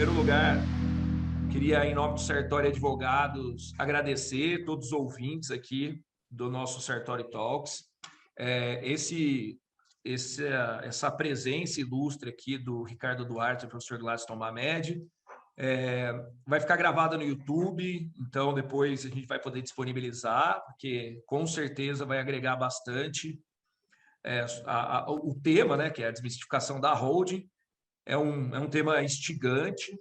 primeiro lugar, queria, em nome do Sartori Advogados, agradecer todos os ouvintes aqui do nosso Sartori Talks. Essa presença ilustre aqui do Ricardo Duarte e do professor Gladstone Mamed vai ficar gravada no YouTube, então depois a gente vai poder disponibilizar, porque com certeza vai agregar bastante. O tema, né, que é a desmistificação da holding, é um tema instigante.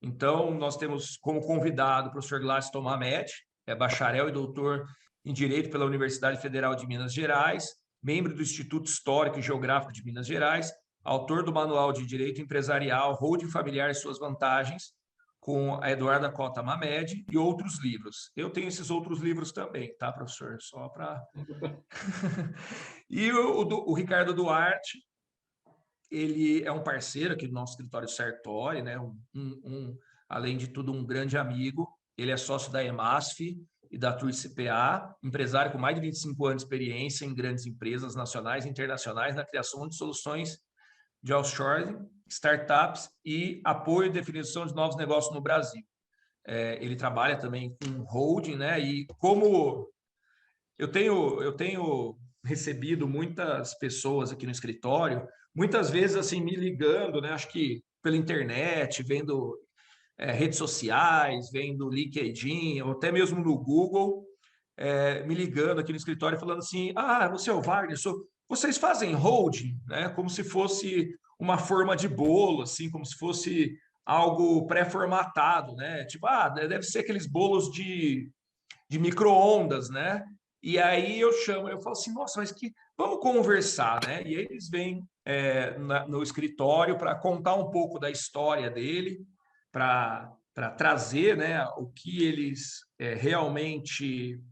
Então, nós temos como convidado o professor Gladstone Mamed, bacharel e doutor em Direito pela Universidade Federal de Minas Gerais, membro do Instituto Histórico e Geográfico de Minas Gerais, autor do Manual de Direito Empresarial, Holding Familiar e Suas Vantagens, com a Eduarda Cota Mamed e outros livros. Eu tenho esses outros livros também, tá, professor? Só para... E o Ricardo Duarte, ele é um parceiro aqui do nosso escritório Sartori, né? Além de tudo, um grande amigo. Ele é sócio da EMASF e da Tour CPA, empresário com mais de 25 anos de experiência em grandes empresas nacionais e internacionais na criação de soluções de offshoring, startups e apoio e definição de novos negócios no Brasil. Ele trabalha também com holding, né? E como eu tenho recebido muitas pessoas aqui no escritório, muitas vezes assim me ligando, né? Acho que pela internet, vendo redes sociais, vendo LinkedIn, ou até mesmo no Google, me ligando aqui no escritório falando assim: ah, você é o Wagner, vocês fazem holding, né? Como se fosse uma forma de bolo, assim, como se fosse algo pré-formatado, né? Tipo, deve ser aqueles bolos de micro-ondas, né? E aí eu falo assim, nossa, mas vamos conversar, né? E aí eles vêm no escritório para contar um pouco da história dele, para trazer, né, o que eles realmente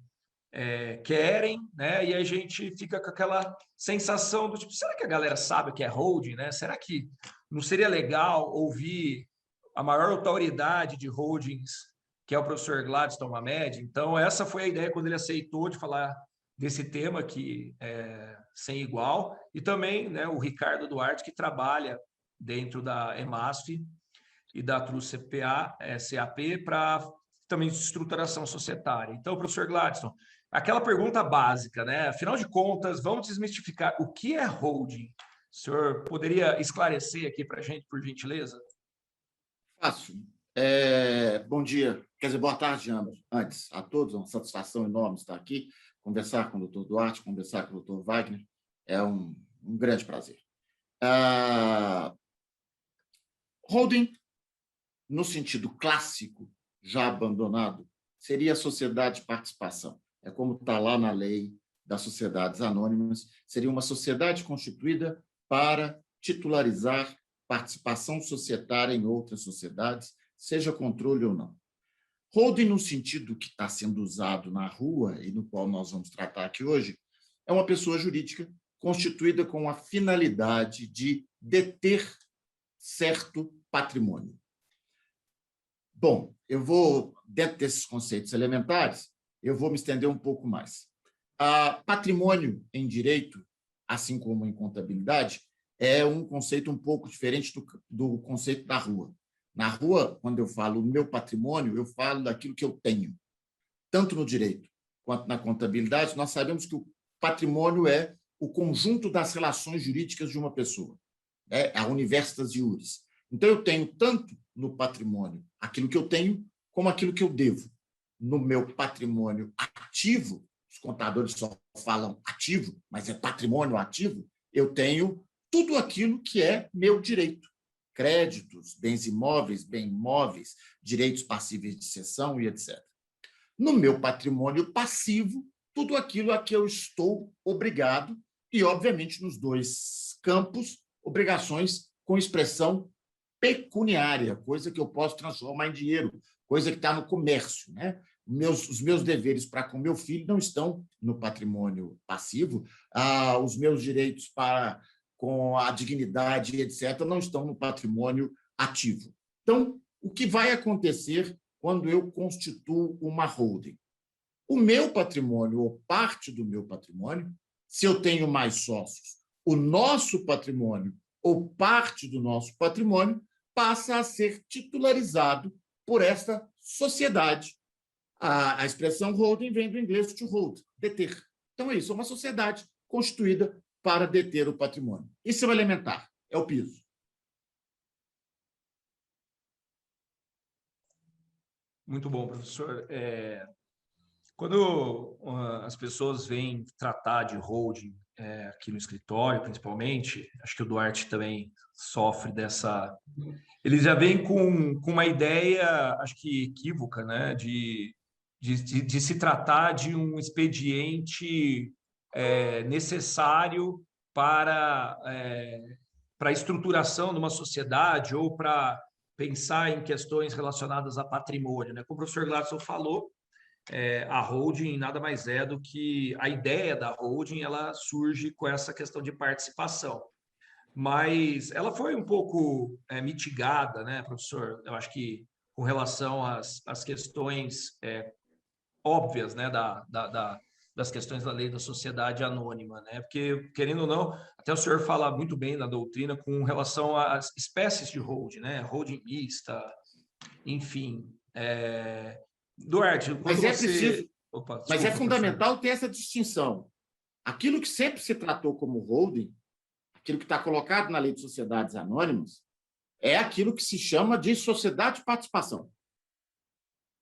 querem, né? E a gente fica com aquela sensação do tipo, será que a galera sabe o que é holding, né? Será que não seria legal ouvir a maior autoridade de holdings, que é o professor Gladstone Mamed? Então, essa foi a ideia quando ele aceitou de falar desse tema que é sem igual, e também, né, o Ricardo Duarte, que trabalha dentro da EMASF e da TRU CAP para também estruturação societária. Então, professor Gladstone, aquela pergunta básica, né? Afinal de contas, vamos desmistificar o que é holding. O senhor poderia esclarecer aqui para a gente, por gentileza? Fácil. Bom dia, quer dizer, boa tarde, ambos. Antes, a todos, uma satisfação enorme estar aqui, conversar com o doutor Duarte, conversar com o doutor Wagner, é um grande prazer. Holding, no sentido clássico, já abandonado, seria a sociedade de participação. É como está lá na lei das sociedades anônimas, seria uma sociedade constituída para titularizar participação societária em outras sociedades, seja controle ou não. Holding, no sentido que está sendo usado na rua e no qual nós vamos tratar aqui hoje, é uma pessoa jurídica constituída com a finalidade de deter certo patrimônio. Bom, eu vou, dentro desses conceitos elementares, eu vou me estender um pouco mais. Patrimônio em direito, assim como em contabilidade, é um conceito um pouco diferente do conceito da rua. Na rua, quando eu falo meu patrimônio, eu falo daquilo que eu tenho. Tanto no direito quanto na contabilidade, nós sabemos que o patrimônio é o conjunto das relações jurídicas de uma pessoa, a universitas iuris. Então, eu tenho tanto no patrimônio aquilo que eu tenho, como aquilo que eu devo. No meu patrimônio ativo, os contadores só falam ativo, mas é patrimônio ativo, eu tenho tudo aquilo que é meu direito. Créditos, bens imóveis, bem imóveis, direitos passíveis de cessão e etc. No meu patrimônio passivo, tudo aquilo a que eu estou obrigado e, obviamente, nos dois campos, obrigações com expressão pecuniária, coisa que eu posso transformar em dinheiro, coisa que está no comércio, né? Os meus deveres para com meu filho não estão no patrimônio passivo, os meus direitos para com a dignidade, etc., não estão no patrimônio ativo. Então, o que vai acontecer quando eu constituo uma holding? O meu patrimônio, ou parte do meu patrimônio, se eu tenho mais sócios, o nosso patrimônio, ou parte do nosso patrimônio, passa a ser titularizado por esta sociedade. A expressão holding vem do inglês to hold, deter. Então, é isso, é uma sociedade constituída para deter o patrimônio. Isso é o elementar, é o piso. Muito bom, professor. Quando as pessoas vêm tratar de holding aqui no escritório, principalmente, acho que o Duarte também sofre dessa. Eles já vêm com uma ideia, acho que equívoca, né, de se tratar de um expediente necessário para a estruturação de uma sociedade ou para pensar em questões relacionadas a patrimônio, né? Como o professor Gladson falou, a holding nada mais é do que a ideia da holding, ela surge com essa questão de participação. Mas ela foi um pouco mitigada, né, professor? Eu acho que com relação às questões óbvias, né, das questões da lei da sociedade anônima, né? Porque, querendo ou não, até o senhor fala muito bem na doutrina com relação às espécies de holding, né? Holding mista, enfim. Duarte, quando Mas é você... preciso, Opa, mas é desculpa, professor. fundamental ter essa distinção. Aquilo que sempre se tratou como holding, aquilo que está colocado na lei de sociedades anônimas, é aquilo que se chama de sociedade de participação.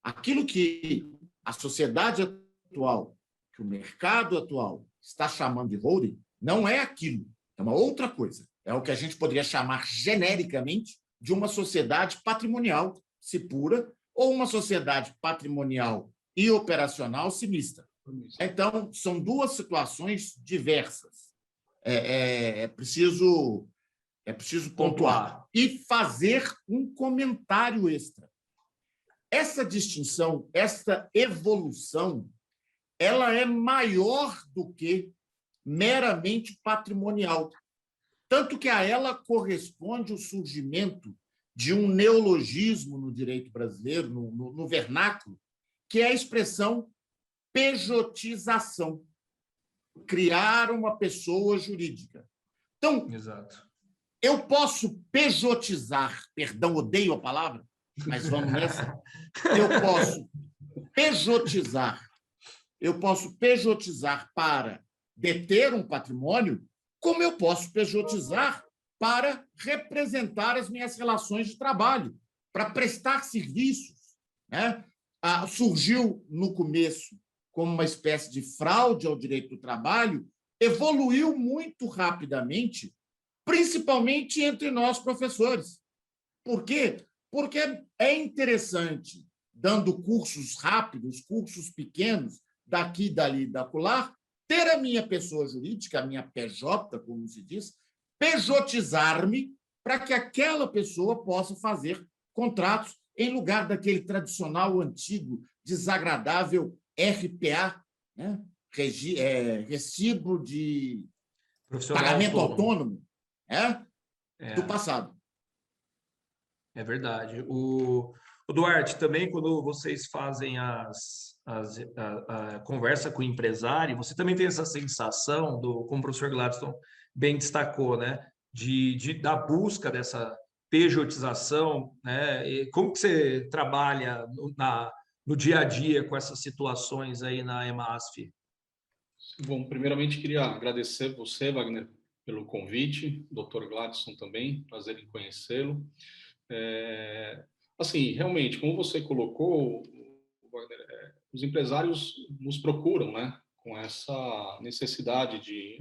Aquilo que a sociedade atual, que o mercado atual está chamando de holding, não é aquilo, é uma outra coisa. É o que a gente poderia chamar genericamente de uma sociedade patrimonial, se pura, ou uma sociedade patrimonial e operacional, se mista. Então, são duas situações diversas. É preciso pontuar Pontuar. e fazer um comentário extra. Essa distinção, essa evolução, ela é maior do que meramente patrimonial. Tanto que a ela corresponde o surgimento de um neologismo no direito brasileiro, no vernáculo, que é a expressão pejotização. Criar uma pessoa jurídica. Então, Exato. eu posso pejotizar, perdão, odeio a palavra, mas vamos nessa. Eu posso pejotizar, para deter um patrimônio, como eu posso pejotizar para representar as minhas relações de trabalho, para prestar serviços, né? Surgiu no começo como uma espécie de fraude ao direito do trabalho, evoluiu muito rapidamente, principalmente entre nós professores. Por quê? Porque é interessante, dando cursos rápidos, cursos pequenos, daqui, dali, da acolá, ter a minha pessoa jurídica, a minha PJ, como se diz, pejotizar-me para que aquela pessoa possa fazer contratos em lugar daquele tradicional, antigo, desagradável RPA, né? Recibo de Profissional pagamento autônomo. autônomo, do passado. É verdade. O Duarte, também, quando vocês fazem a conversa com o empresário, você também tem essa sensação, como o professor Gladstone bem destacou, né? Da busca dessa pejotização, né? E como que você trabalha no dia a dia com essas situações aí na EMASF? Bom, primeiramente queria agradecer você, Wagner, pelo convite, Dr. Gladson também, prazer em conhecê-lo. Assim, realmente, como você colocou, Wagner, os empresários nos procuram, né, com essa necessidade de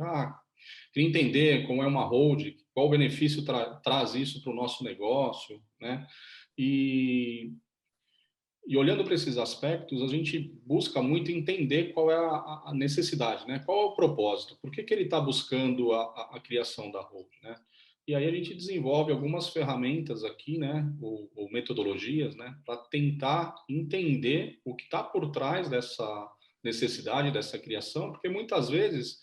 entender como é uma holding, qual o benefício traz isso para o nosso negócio, né, e olhando para esses aspectos, a gente busca muito entender qual é a necessidade, né? Qual é o propósito? Por que ele está buscando a criação da holding, né? E aí a gente desenvolve algumas ferramentas aqui, né? Ou metodologias, né? Para tentar entender o que está por trás dessa necessidade, dessa criação, porque muitas vezes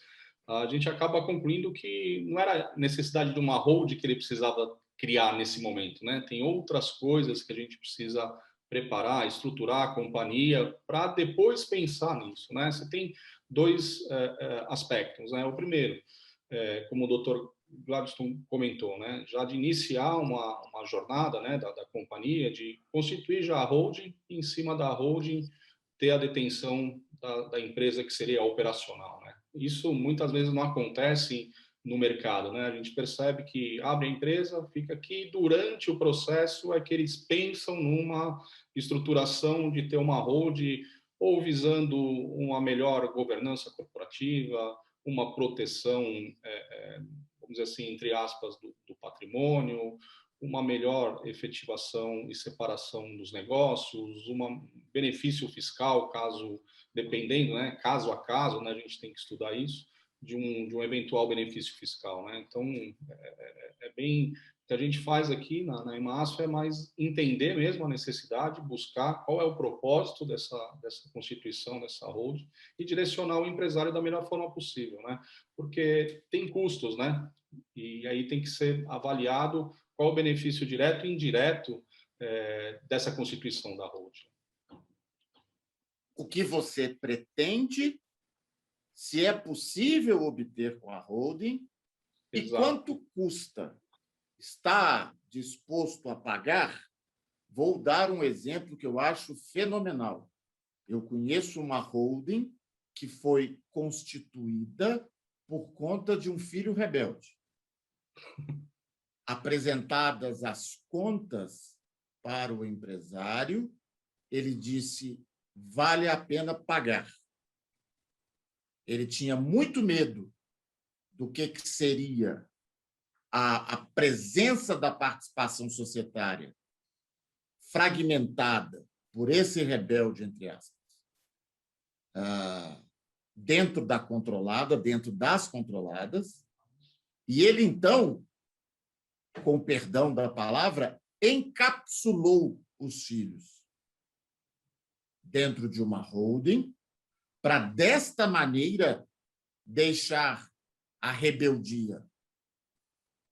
a gente acaba concluindo que não era necessidade de uma holding que ele precisava criar nesse momento, né? Tem outras coisas que a gente precisa preparar, estruturar a companhia para depois pensar nisso, né? Você tem dois aspectos, né? O primeiro, como o doutor o Gladstone comentou, né? Já de iniciar uma jornada, né, da companhia, de constituir já a holding, e em cima da holding ter a detenção da empresa que seria a operacional, né? Isso muitas vezes não acontece no mercado, né? A gente percebe que abre a empresa, fica aqui, durante o processo é que eles pensam numa estruturação de ter uma holding ou visando uma melhor governança corporativa, uma proteção, vamos dizer assim, entre aspas, do patrimônio, uma melhor efetivação e separação dos negócios, um benefício fiscal, caso, dependendo, né, caso a caso, né, a gente tem que estudar isso, de um eventual benefício fiscal, né? Então, bem... O que a gente faz aqui na Emasf é mais entender mesmo a necessidade, buscar qual é o propósito dessa constituição, dessa holding, e direcionar o empresário da melhor forma possível, né? Porque tem custos, né? E aí tem que ser avaliado qual o benefício direto e indireto dessa constituição da holding. O que você pretende, se é possível obter com a holding, e quanto custa? Está disposto a pagar? Vou dar um exemplo que eu acho fenomenal. Eu conheço uma holding que foi constituída por conta de um filho rebelde. Apresentadas as contas para o empresário, ele disse: vale a pena pagar. Ele tinha muito medo do que seria a presença da participação societária fragmentada por esse rebelde, entre aspas, dentro da controlada, dentro das controladas, e ele, então, com o perdão da palavra, encapsulou os filhos dentro de uma holding para, desta maneira, deixar a rebeldia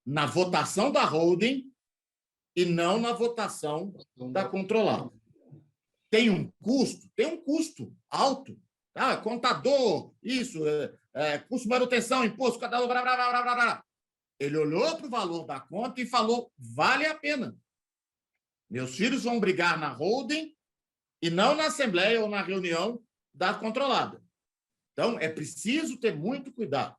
na votação da holding e não na votação da controlada. Tem um custo alto. Tá? Contador, isso, custo de manutenção, imposto, cada um, blá, blá, blá, blá, blá. Ele olhou para o valor da conta e falou: vale a pena. Meus filhos vão brigar na holding e não na assembleia ou na reunião da controlada. Então, é preciso ter muito cuidado.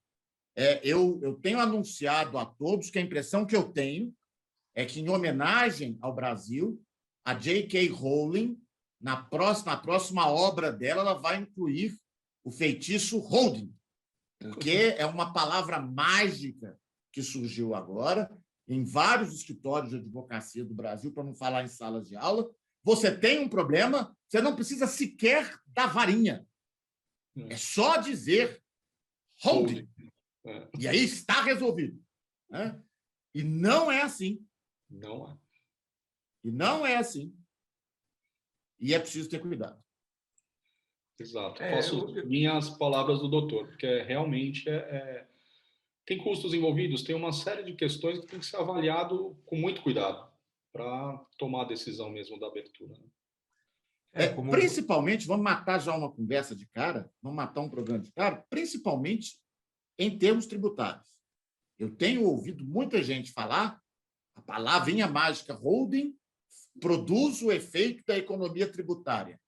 Eu tenho anunciado a todos que a impressão que eu tenho é que, em homenagem ao Brasil, a J.K. Rowling, na próxima obra dela, ela vai incluir o feitiço holding, porque é uma palavra mágica que surgiu agora em vários escritórios de advocacia do Brasil, para não falar em salas de aula. Você tem um problema, você não precisa sequer da varinha. É só dizer holding. E aí está resolvido. Né? E não é assim. Não é. E não é assim. E é preciso ter cuidado. Exato. Faço minhas palavras do doutor, porque realmente tem custos envolvidos, tem uma série de questões que tem que ser avaliado com muito cuidado para tomar a decisão mesmo da abertura. Principalmente, vamos matar já uma conversa de cara, vamos matar um programa de cara, principalmente em termos tributários. Eu tenho ouvido muita gente falar, a palavrinha mágica holding produz o efeito da economia tributária.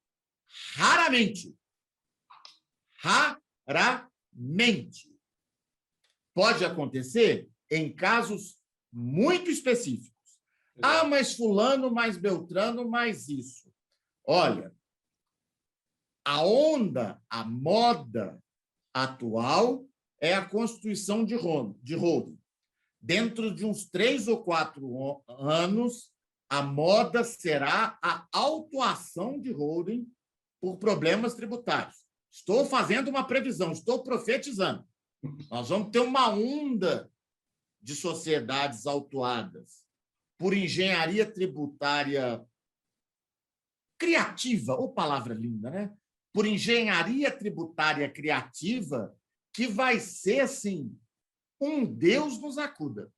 Raramente. Pode acontecer em casos muito específicos. Mas fulano, mais Beltrano, mais isso. Olha, a moda atual é a constituição de holding. Dentro de uns 3 ou 4 anos, a moda será a autuação de holding por problemas tributários. Estou fazendo uma previsão, estou profetizando. Nós vamos ter uma onda de sociedades autuadas por engenharia tributária criativa, ou palavra linda, né? Por engenharia tributária criativa, que vai ser, assim, um Deus nos acuda.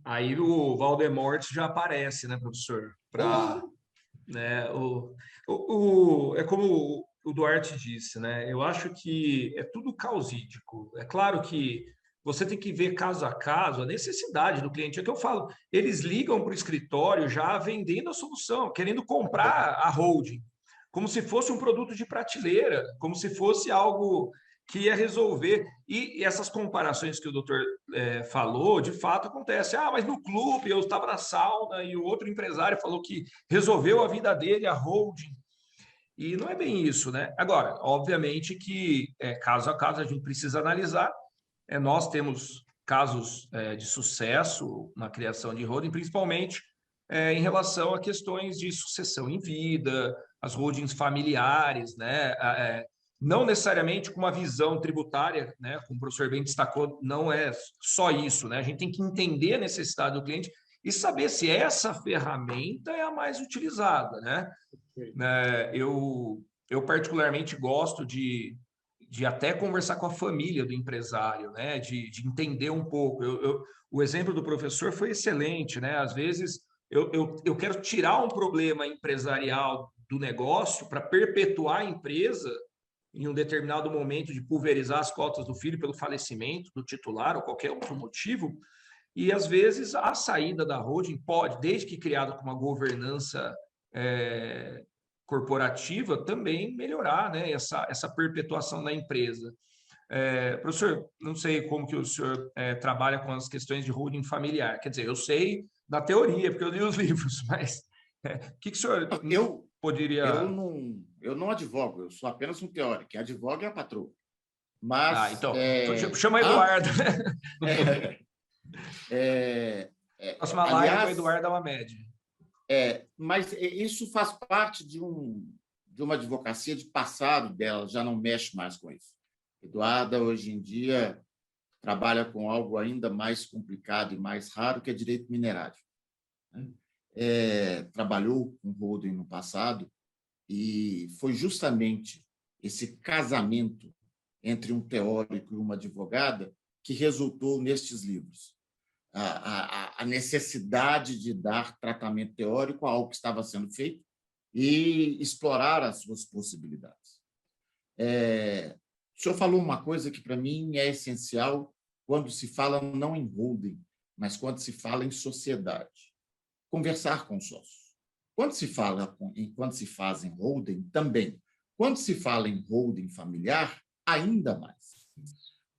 Aí o Valdemorte já aparece, né, professor? É como o Duarte disse, né? Eu acho que é tudo causídico. É claro que você tem que ver caso a caso a necessidade do cliente. É que eu falo, eles ligam para o escritório já vendendo a solução, querendo comprar a holding, como se fosse um produto de prateleira, como se fosse algo que ia resolver. E essas comparações que o doutor falou, de fato acontece. Ah, mas no clube eu estava na sauna e o outro empresário falou que resolveu a vida dele, a holding. E não é bem isso, né? Agora, obviamente que caso a caso a gente precisa analisar. Nós temos casos de sucesso na criação de holding, principalmente em relação a questões de sucessão em vida, as holdings familiares, né? Não necessariamente com uma visão tributária, né? Como o professor bem destacou, não é só isso, né? A gente tem que entender a necessidade do cliente e saber se essa ferramenta é a mais utilizada, né? Eu particularmente gosto de até conversar com a família do empresário, né? De entender um pouco. O exemplo do professor foi excelente, né? Às vezes eu quero tirar um problema empresarial do negócio para perpetuar a empresa em um determinado momento de pulverizar as cotas do filho pelo falecimento do titular ou qualquer outro motivo. E às vezes a saída da holding pode, desde que criada com uma governança corporativa, também melhorar, né, essa perpetuação da empresa. Professor, não sei como que o senhor trabalha com as questões de holding familiar. Quer dizer, eu sei na teoria, porque eu li os livros, mas o que o senhor poderia... Eu não advogo, eu sou apenas um teórico. Quem advoga é a patroa. Mas... então, chama Eduardo. Próxima live com o Eduardo Alamed. Mas isso faz parte de uma advocacia de passado dela, já não mexe mais com isso. Eduarda, hoje em dia, trabalha com algo ainda mais complicado e mais raro, que é direito minerário. Trabalhou com holding no passado e foi justamente esse casamento entre um teórico e uma advogada que resultou nestes livros. A necessidade de dar tratamento teórico a algo que estava sendo feito e explorar as suas possibilidades. O senhor falou uma coisa que, para mim, é essencial quando se fala não em holding, mas quando se fala em sociedade. Conversar com sócios. Quando se faz em holding, também. Quando se fala em holding familiar, ainda mais.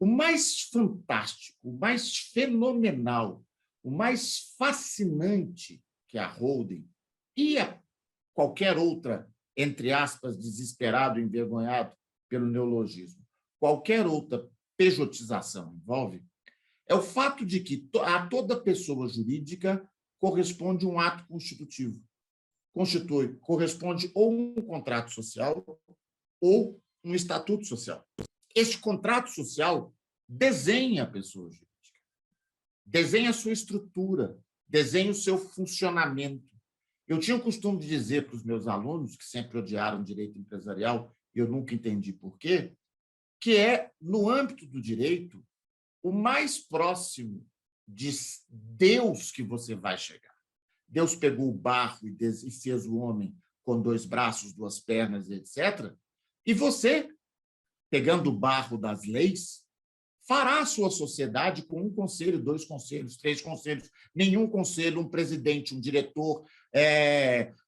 O mais fantástico, o mais fenomenal, o mais fascinante que a holding e qualquer outra, entre aspas, desesperado, envergonhado pelo neologismo, qualquer outra pejotização envolve, é o fato de que a toda pessoa jurídica corresponde um ato constitutivo. Corresponde ou um contrato social ou um estatuto social. Este contrato social desenha a pessoa jurídica, desenha a sua estrutura, desenha o seu funcionamento. Eu tinha o costume de dizer para os meus alunos, que sempre odiaram direito empresarial, e eu nunca entendi por quê, que no âmbito do direito, o mais próximo de Deus que você vai chegar. Deus pegou o barro e fez o homem com 2 braços, 2 pernas, etc. E você, pegando o barro das leis, fará a sua sociedade com 1 conselho, 2 conselhos, 3 conselhos, nenhum conselho, um presidente, um diretor,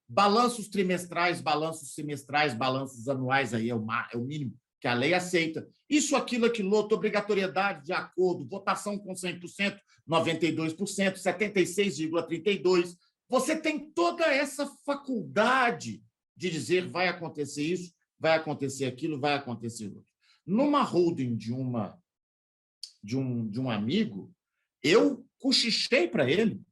balanços trimestrais, balanços semestrais, balanços anuais, aí é o mínimo que a lei aceita. Isso, aquilo, aquilo outro, obrigatoriedade de acordo, votação com 100%, 92%, 76,32%. Você tem toda essa faculdade de dizer vai acontecer isso, vai acontecer aquilo, vai acontecer outro. Numa holding de um amigo, eu cochichei para ele,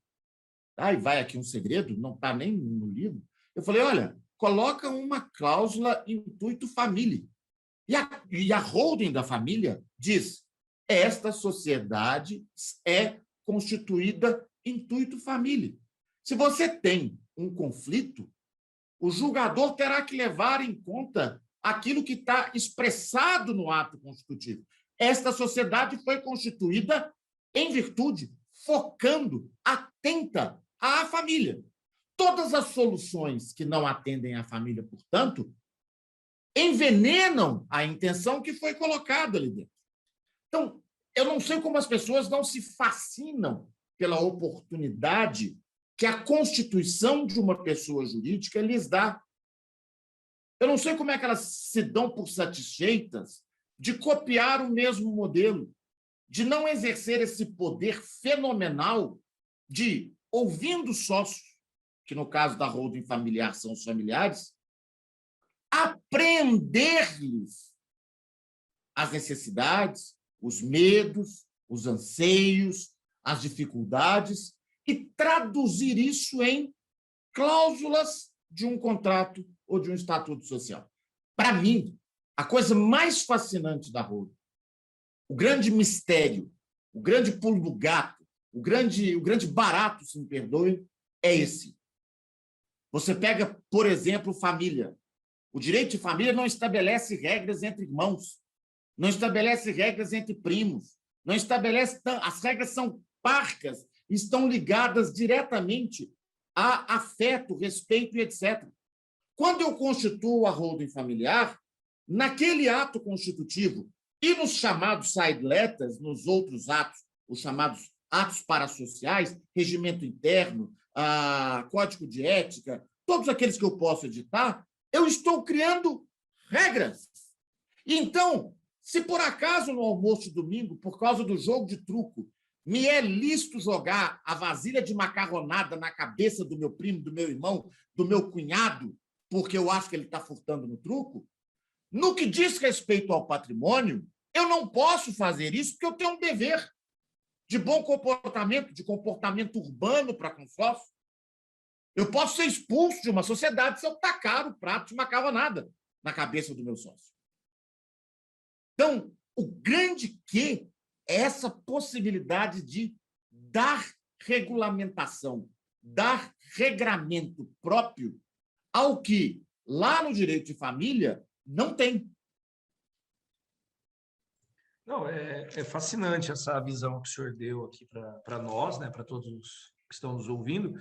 e vai aqui um segredo, não está nem no livro, eu falei, olha, coloca uma cláusula intuito família. E a holding da família diz, esta sociedade é constituída intuito família. Se você tem um conflito, o julgador terá que levar em conta aquilo que está expressado no ato constitutivo. Esta sociedade foi constituída em virtude, focando, atenta à família. Todas as soluções que não atendem à família, portanto, envenenam a intenção que foi colocada ali dentro. Então, eu não sei como as pessoas não se fascinam pela oportunidade que a constituição de uma pessoa jurídica lhes dá. Eu não sei como é que elas se dão por satisfeitas de copiar o mesmo modelo, de não exercer esse poder fenomenal de, ouvindo sócios, que no caso da holding familiar são os familiares, apreender-lhes as necessidades, os medos, os anseios, as dificuldades e traduzir isso em cláusulas de um contrato ou de um estatuto social. Para mim, a coisa mais fascinante da holding, o grande mistério, o grande pulo do gato, o grande barato, se me perdoe, é esse. Você pega, por exemplo, família. O direito de família não estabelece regras entre irmãos, não estabelece regras entre primos, não estabelece... As regras são parcas, estão ligadas diretamente a afeto, respeito e etc. Quando eu constituo a holding familiar, naquele ato constitutivo e nos chamados side letters, nos outros atos, os chamados atos parasociais, regimento interno, código de ética, todos aqueles que eu posso editar, eu estou criando regras. Então, se por acaso no almoço de domingo, por causa do jogo de truco, me é lícito jogar a vasilha de macarronada na cabeça do meu primo, do meu irmão, do meu cunhado, porque eu acho que ele está furtando no truco, no que diz respeito ao patrimônio, eu não posso fazer isso porque eu tenho um dever de bom comportamento, de comportamento urbano para com sócio. Eu posso ser expulso de uma sociedade se eu tacar o prato de macarronada na cabeça do meu sócio. Então, o grande que é essa possibilidade de dar regulamentação, dar regramento próprio ao que lá no direito de família não tem. Não, é fascinante essa visão que o senhor deu aqui para nós, né, para todos que estão nos ouvindo,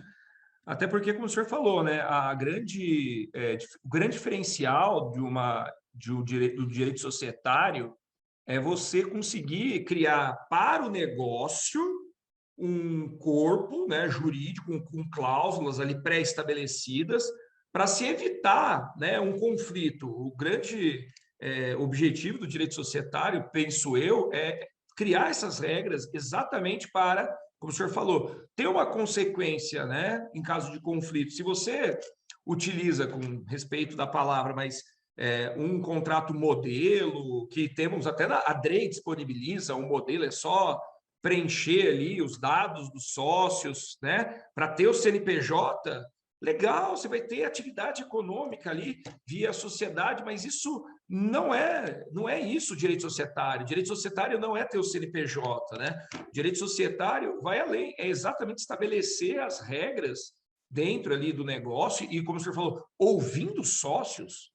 até porque, como o senhor falou, né, o grande diferencial do direito societário é você conseguir criar para o negócio um corpo, né, jurídico com cláusulas ali pré-estabelecidas para se evitar, né, um conflito. O grande objetivo do direito societário, penso eu, é criar essas regras exatamente para, como o senhor falou, ter uma consequência, né, em caso de conflito. Se você utiliza, com respeito da palavra, mas um contrato modelo, que temos até a DREI disponibiliza, um modelo é só preencher ali os dados dos sócios, né, para ter o CNPJ, legal, você vai ter atividade econômica ali via sociedade, mas isso não é isso o direito societário. O direito societário não é ter o CNPJ, né? O direito societário vai além, é exatamente estabelecer as regras dentro ali do negócio e, como o senhor falou, ouvindo sócios,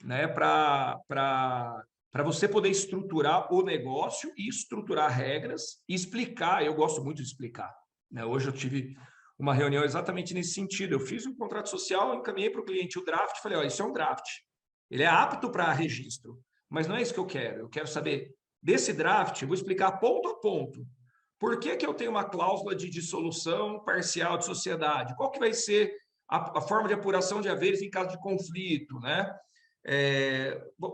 né, para você poder estruturar o negócio e estruturar regras e explicar. Eu gosto muito de explicar, né? Hoje eu tive uma reunião exatamente nesse sentido. Eu fiz um contrato social, encaminhei para o cliente o draft, falei, ó, isso é um draft. Ele é apto para registro, mas não é isso que eu quero. Eu quero saber desse draft, eu vou explicar ponto a ponto. Por que que eu tenho uma cláusula de dissolução parcial de sociedade? Qual que vai ser a forma de apuração de haveres em caso de conflito, né?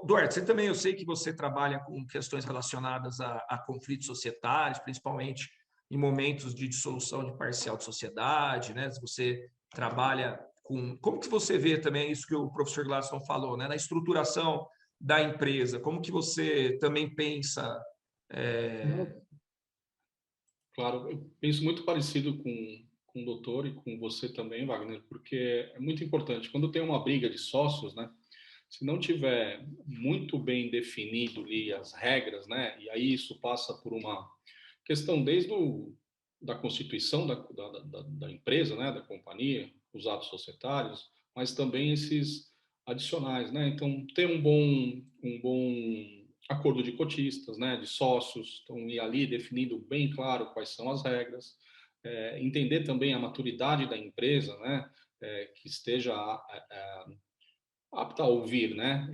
Duarte, você também, eu sei que você trabalha com questões relacionadas a conflitos societários, principalmente em momentos de dissolução de parcial de sociedade, né? Você trabalha com... Como que você vê também isso que o professor Gladstone falou, né? Na estruturação da empresa, como que você também pensa... Claro, eu penso muito parecido com o doutor e com você também, Wagner, porque é muito importante. Quando tem uma briga de sócios, né? Se não tiver muito bem definido ali as regras, né? E aí isso passa por uma questão desde da constituição da empresa, né? Da companhia, os atos societários, mas também esses adicionais, né? Então, ter um bom acordo de cotistas, né? De sócios, então, e ali definindo bem claro quais são as regras, entender também a maturidade da empresa, né? Que esteja apta a ouvir, né,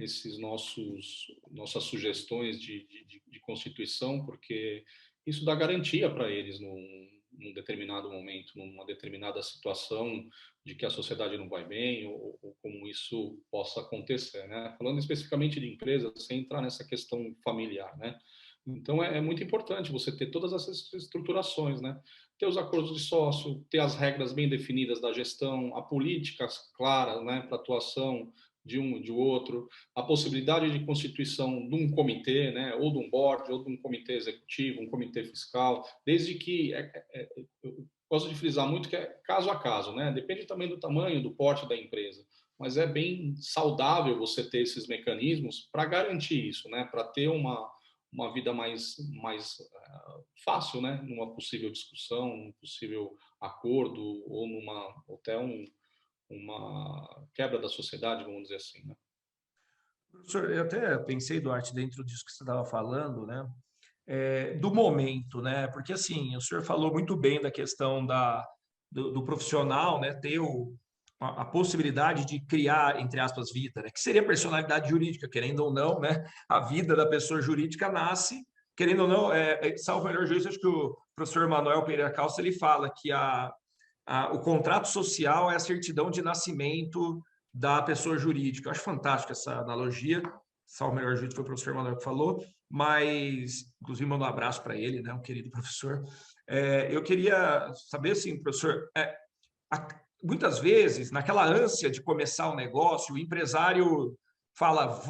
nossas sugestões de constituição, porque isso dá garantia para eles num determinado momento, numa determinada situação de que a sociedade não vai bem ou como isso possa acontecer, né? Falando especificamente de empresas, sem entrar nessa questão familiar, né? Então é muito importante você ter todas essas estruturações, né? Ter os acordos de sócio, ter as regras bem definidas da gestão, a política clara, né, para atuação de um e de outro, a possibilidade de constituição de um comitê, né, ou de um board, ou de um comitê executivo, um comitê fiscal, desde que eu gosto de frisar muito que é caso a caso, né? Depende também do tamanho, do porte da empresa, mas é bem saudável você ter esses mecanismos para garantir isso, né? Para ter uma vida mais fácil, né? Numa possível discussão, num possível acordo ou até uma quebra da sociedade, vamos dizer assim, né? Professor, eu até pensei, Duarte, dentro disso que você estava falando, né? Do momento, né? Porque assim, o senhor falou muito bem da questão do profissional, né? Ter a possibilidade de criar, entre aspas, vida, né? Que seria personalidade jurídica, querendo ou não, né? A vida da pessoa jurídica nasce, querendo ou não, salvo o melhor juízo, acho que o professor Manuel Pereira Calça, ele fala que o contrato social é a certidão de nascimento da pessoa jurídica. Eu acho fantástico essa analogia. Salvo o melhor juízo foi o professor Manuel que falou, mas, inclusive, mando um abraço para ele, né, um querido professor. Eu queria saber, assim, professor, muitas vezes, naquela ânsia de começar um negócio, o empresário fala,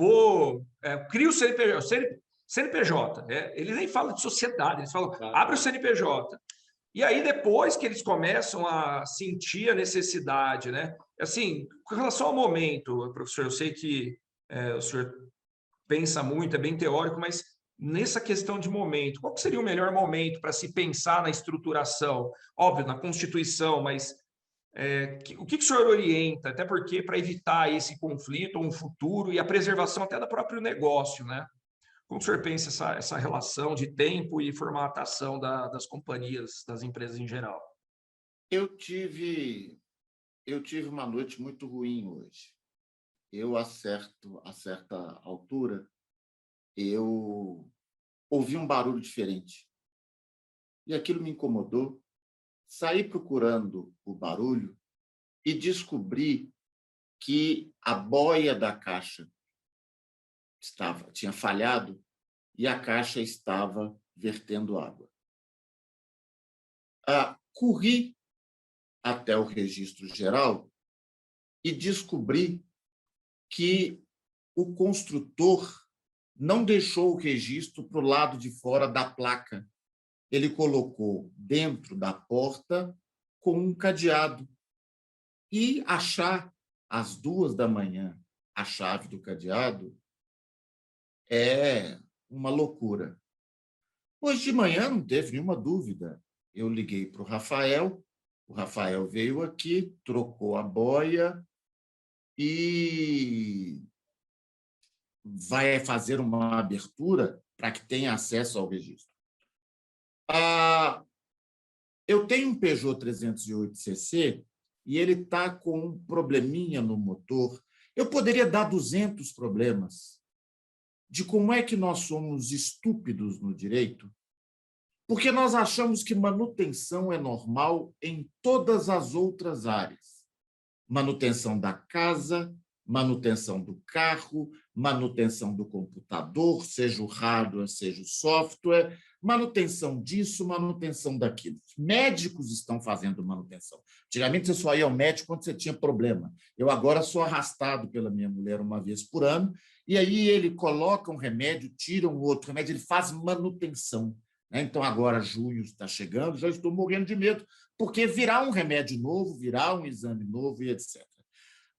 cria o CNPJ. Ele nem fala de sociedade, eles falam, abre o CNPJ. E aí, depois que eles começam a sentir a necessidade, né? Assim, com relação ao momento, professor, eu sei que o senhor pensa muito, é bem teórico, mas nessa questão de momento, qual seria o melhor momento para se pensar na estruturação? Óbvio, na Constituição, mas o que o senhor orienta? Até porque para evitar esse conflito, um futuro e a preservação até do próprio negócio, né? Como o senhor pensa essa relação de tempo e formatação das companhias, das empresas em geral? Eu tive uma noite muito ruim hoje. A certa altura, eu ouvi um barulho diferente. E aquilo me incomodou. Saí procurando o barulho e descobri que a boia da caixa tinha falhado e a caixa estava vertendo água. Corri até o registro geral e descobri que o construtor não deixou o registro para o lado de fora da placa. Ele colocou dentro da porta com um cadeado. E achar às 2h a chave do cadeado é uma loucura. Hoje de manhã não teve nenhuma dúvida. Eu liguei para o Rafael veio aqui, trocou a boia e vai fazer uma abertura para que tenha acesso ao registro. Eu tenho um Peugeot 308cc e ele está com um probleminha no motor. Eu poderia dar 200 problemas de como é que nós somos estúpidos no direito, porque nós achamos que manutenção é normal em todas as outras áreas. Manutenção da casa, manutenção do carro, manutenção do computador, seja o hardware, seja o software, manutenção disso, manutenção daquilo. Médicos estão fazendo manutenção. Antigamente, você só ia ao médico quando você tinha problema. Eu agora sou arrastado pela minha mulher uma vez por ano, e aí ele coloca um remédio, tira um outro remédio, ele faz manutenção. Então, agora, junho está chegando, já estou morrendo de medo, porque virá um remédio novo, virá um exame novo e etc.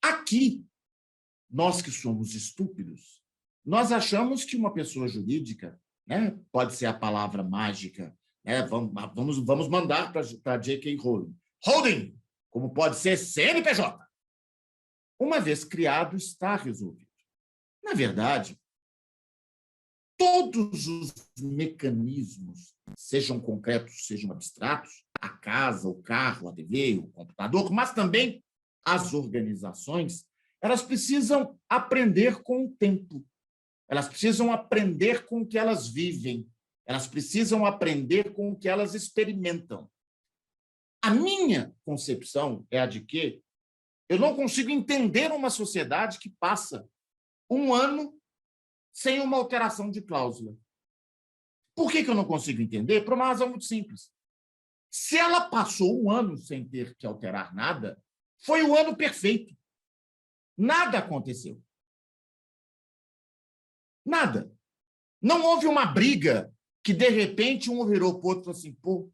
Aqui, nós que somos estúpidos, nós achamos que uma pessoa jurídica, né, pode ser a palavra mágica, né, vamos mandar para J.K. Rowling. Holding, como pode ser CNPJ. Uma vez criado, está resolvido. Na verdade, todos os mecanismos, sejam concretos, sejam abstratos, a casa, o carro, a TV, o computador, mas também as organizações, elas precisam aprender com o tempo. Elas precisam aprender com o que elas vivem. Elas precisam aprender com o que elas experimentam. A minha concepção é a de que eu não consigo entender uma sociedade que passa um ano sem uma alteração de cláusula. Por que eu não consigo entender? Por uma razão muito simples. Se ela passou um ano sem ter que alterar nada, foi o ano perfeito. Nada aconteceu. Nada. Não houve uma briga que, de repente, um virou para o outro e falou assim, pô,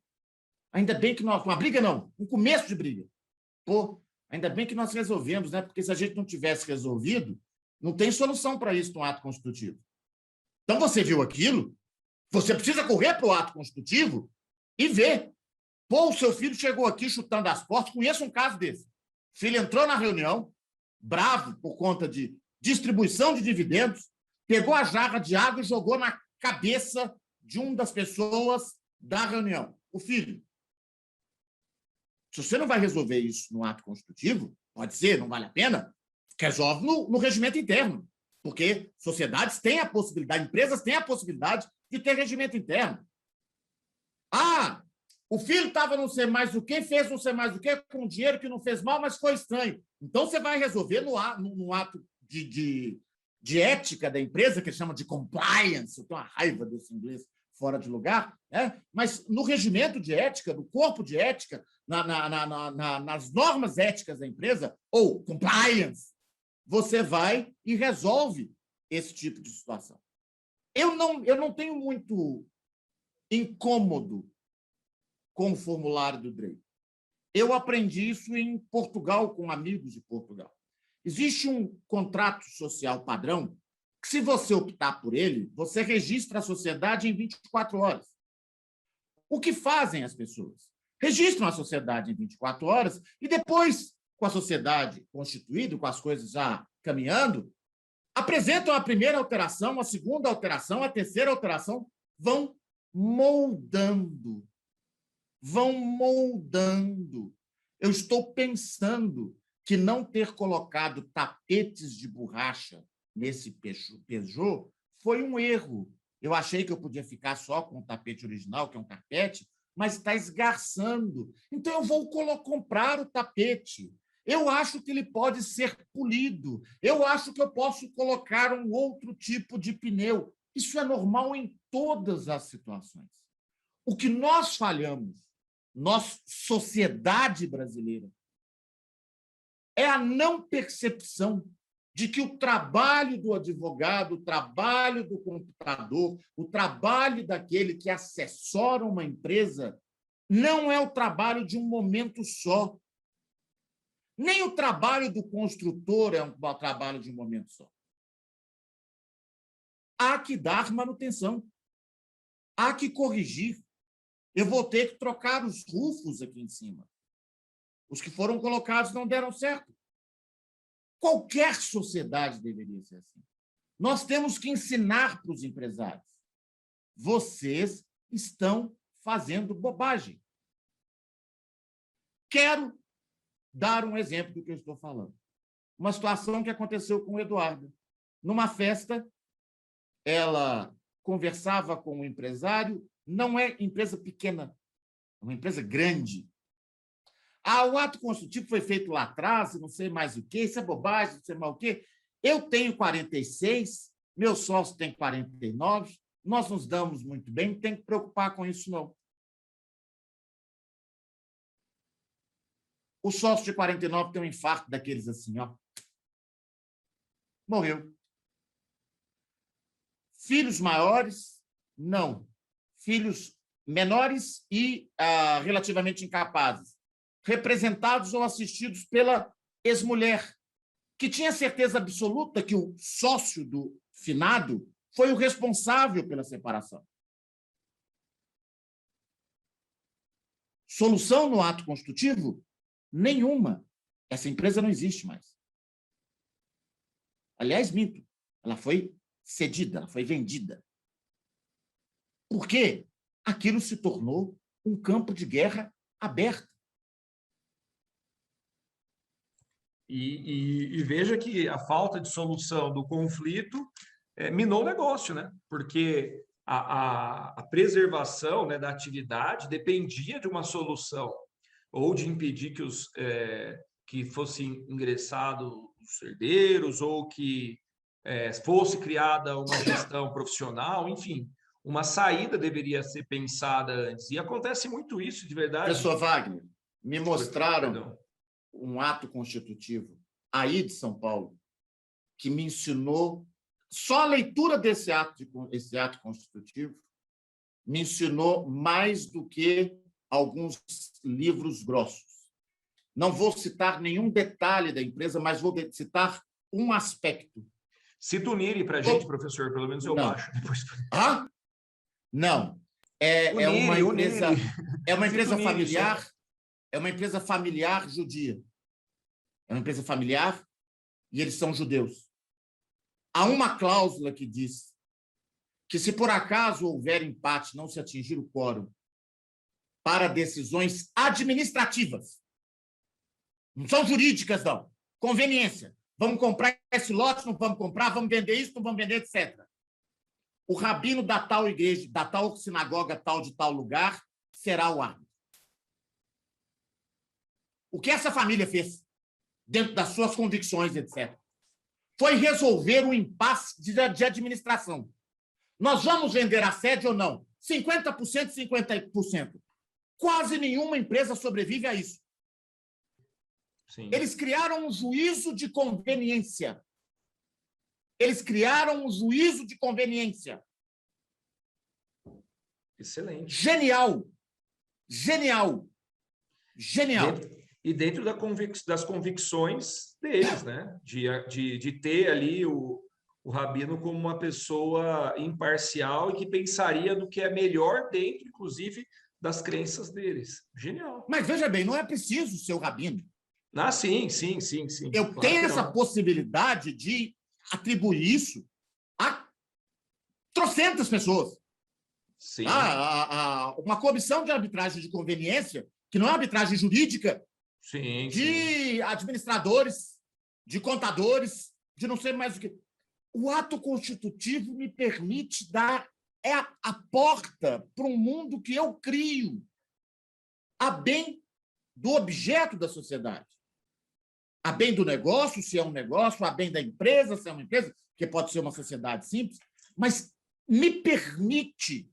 ainda bem que nós... Uma briga não, um começo de briga. Pô, ainda bem que nós resolvemos, né? Porque se a gente não tivesse resolvido, não tem solução para isso no ato constitutivo. Então, você viu aquilo, você precisa correr para o ato constitutivo e ver. Pô, o seu filho chegou aqui chutando as portas, conheço um caso desse. O filho entrou na reunião, bravo por conta de distribuição de dividendos, pegou a jarra de água e jogou na cabeça de uma das pessoas da reunião. O filho. Se você não vai resolver isso no ato constitutivo, pode ser, não vale a pena, resolve no regimento interno, porque sociedades têm a possibilidade, empresas têm a possibilidade de ter regimento interno. Ah, o filho estava não sei mais do que, fez não sei mais do que, com dinheiro que não fez mal, mas foi estranho. Então, você vai resolver no ato de ética da empresa, que chama de compliance, eu tenho uma raiva desse inglês fora de lugar, né? Mas no regimento de ética, no corpo de ética, nas normas éticas da empresa, ou compliance, você vai e resolve esse tipo de situação. Eu não tenho muito incômodo com o formulário do Drake. Eu aprendi isso em Portugal, com amigos de Portugal. Existe um contrato social padrão que, se você optar por ele, você registra a sociedade em 24 horas. O que fazem as pessoas? Registram a sociedade em 24 horas e depois, com a sociedade constituída, com as coisas já caminhando, apresentam a primeira alteração, a segunda alteração, a terceira alteração, vão moldando. Vão moldando. Eu estou pensando que não ter colocado tapetes de borracha nesse Peugeot foi um erro. Eu achei que eu podia ficar só com o tapete original, que é um carpete, mas está esgarçando. Então, eu vou comprar o tapete. Eu acho que ele pode ser polido. Eu acho que eu posso colocar um outro tipo de pneu. Isso é normal em todas as situações. O que nós falhamos, nós, sociedade brasileira, é a não percepção de que o trabalho do advogado, o trabalho do computador, o trabalho daquele que assessora uma empresa não é o trabalho de um momento só. Nem o trabalho do construtor é um trabalho de um momento só. Há que dar manutenção. Há que corrigir. Eu vou ter que trocar os rufos aqui em cima. Os que foram colocados não deram certo. Qualquer sociedade deveria ser assim. Nós temos que ensinar para os empresários. Vocês estão fazendo bobagem. Quero dar um exemplo do que eu estou falando. Uma situação que aconteceu com o Eduardo. Numa festa, ela conversava com um empresário, não é empresa pequena, é uma empresa grande. O ato constitutivo foi feito lá atrás, não sei mais o quê, isso é bobagem, não sei mais o quê. Eu tenho 46, meu sócio tem 49, nós nos damos muito bem, não tem que preocupar com isso, não. O sócio de 49 tem um infarto daqueles assim, ó. Morreu. Filhos maiores, não. Filhos menores e relativamente incapazes, representados ou assistidos pela ex-mulher, que tinha certeza absoluta que o sócio do finado foi o responsável pela separação. Solução no ato constitutivo? Nenhuma. Essa empresa não existe mais. Aliás, minto. Ela foi cedida, ela foi vendida. Por quê? Aquilo se tornou um campo de guerra aberto. E veja que a falta de solução do conflito minou o negócio, né? Porque a preservação, né, da atividade dependia de uma solução, ou de impedir que fossem ingressados os herdeiros, ou que fosse criada uma gestão profissional, enfim, uma saída deveria ser pensada antes. E acontece muito isso, de verdade. Professor Wagner, me mostraram Perdão. um ato constitutivo aí de São Paulo que me ensinou, só a leitura desse ato constitutivo me ensinou mais do que alguns livros grossos. Não vou citar nenhum detalhe da empresa, mas vou citar um aspecto. Cita o NIRI para a gente, professor, pelo menos eu baixo. Depois... Ah? Não. É uma empresa familiar. É uma empresa familiar judia. É uma empresa familiar e eles são judeus. Há uma cláusula que diz que, se por acaso houver empate, não se atingir o quórum para decisões administrativas, não são jurídicas, não. Conveniência. Vamos comprar esse lote, não vamos comprar, vamos vender isso, não vamos vender, etc. O rabino da tal igreja, da tal sinagoga, tal de tal lugar, será o árbitro. O que essa família fez, dentro das suas convicções, etc., foi resolver um impasse de administração. Nós vamos vender a sede ou não? 50%, 50%. Quase nenhuma empresa sobrevive a isso. Sim. Eles criaram um juízo de conveniência. Eles criaram um juízo de conveniência. Excelente. Genial. Genial. Genial. Dentro das convicções deles, né? De ter ali o rabino como uma pessoa imparcial e que pensaria no que é melhor dentro, inclusive, das crenças deles. Genial. Mas, veja bem, não é preciso ser o rabino. Ah, sim. Eu tenho essa possibilidade de atribuir isso a trocentas pessoas. Sim. Uma comissão de arbitragem de conveniência, que não é arbitragem jurídica, de administradores, de contadores, de não sei mais o que. O ato constitutivo me permite dar a porta para um mundo que eu crio, a bem do objeto da sociedade. A bem do negócio, se é um negócio, a bem da empresa, se é uma empresa, que pode ser uma sociedade simples, mas me permite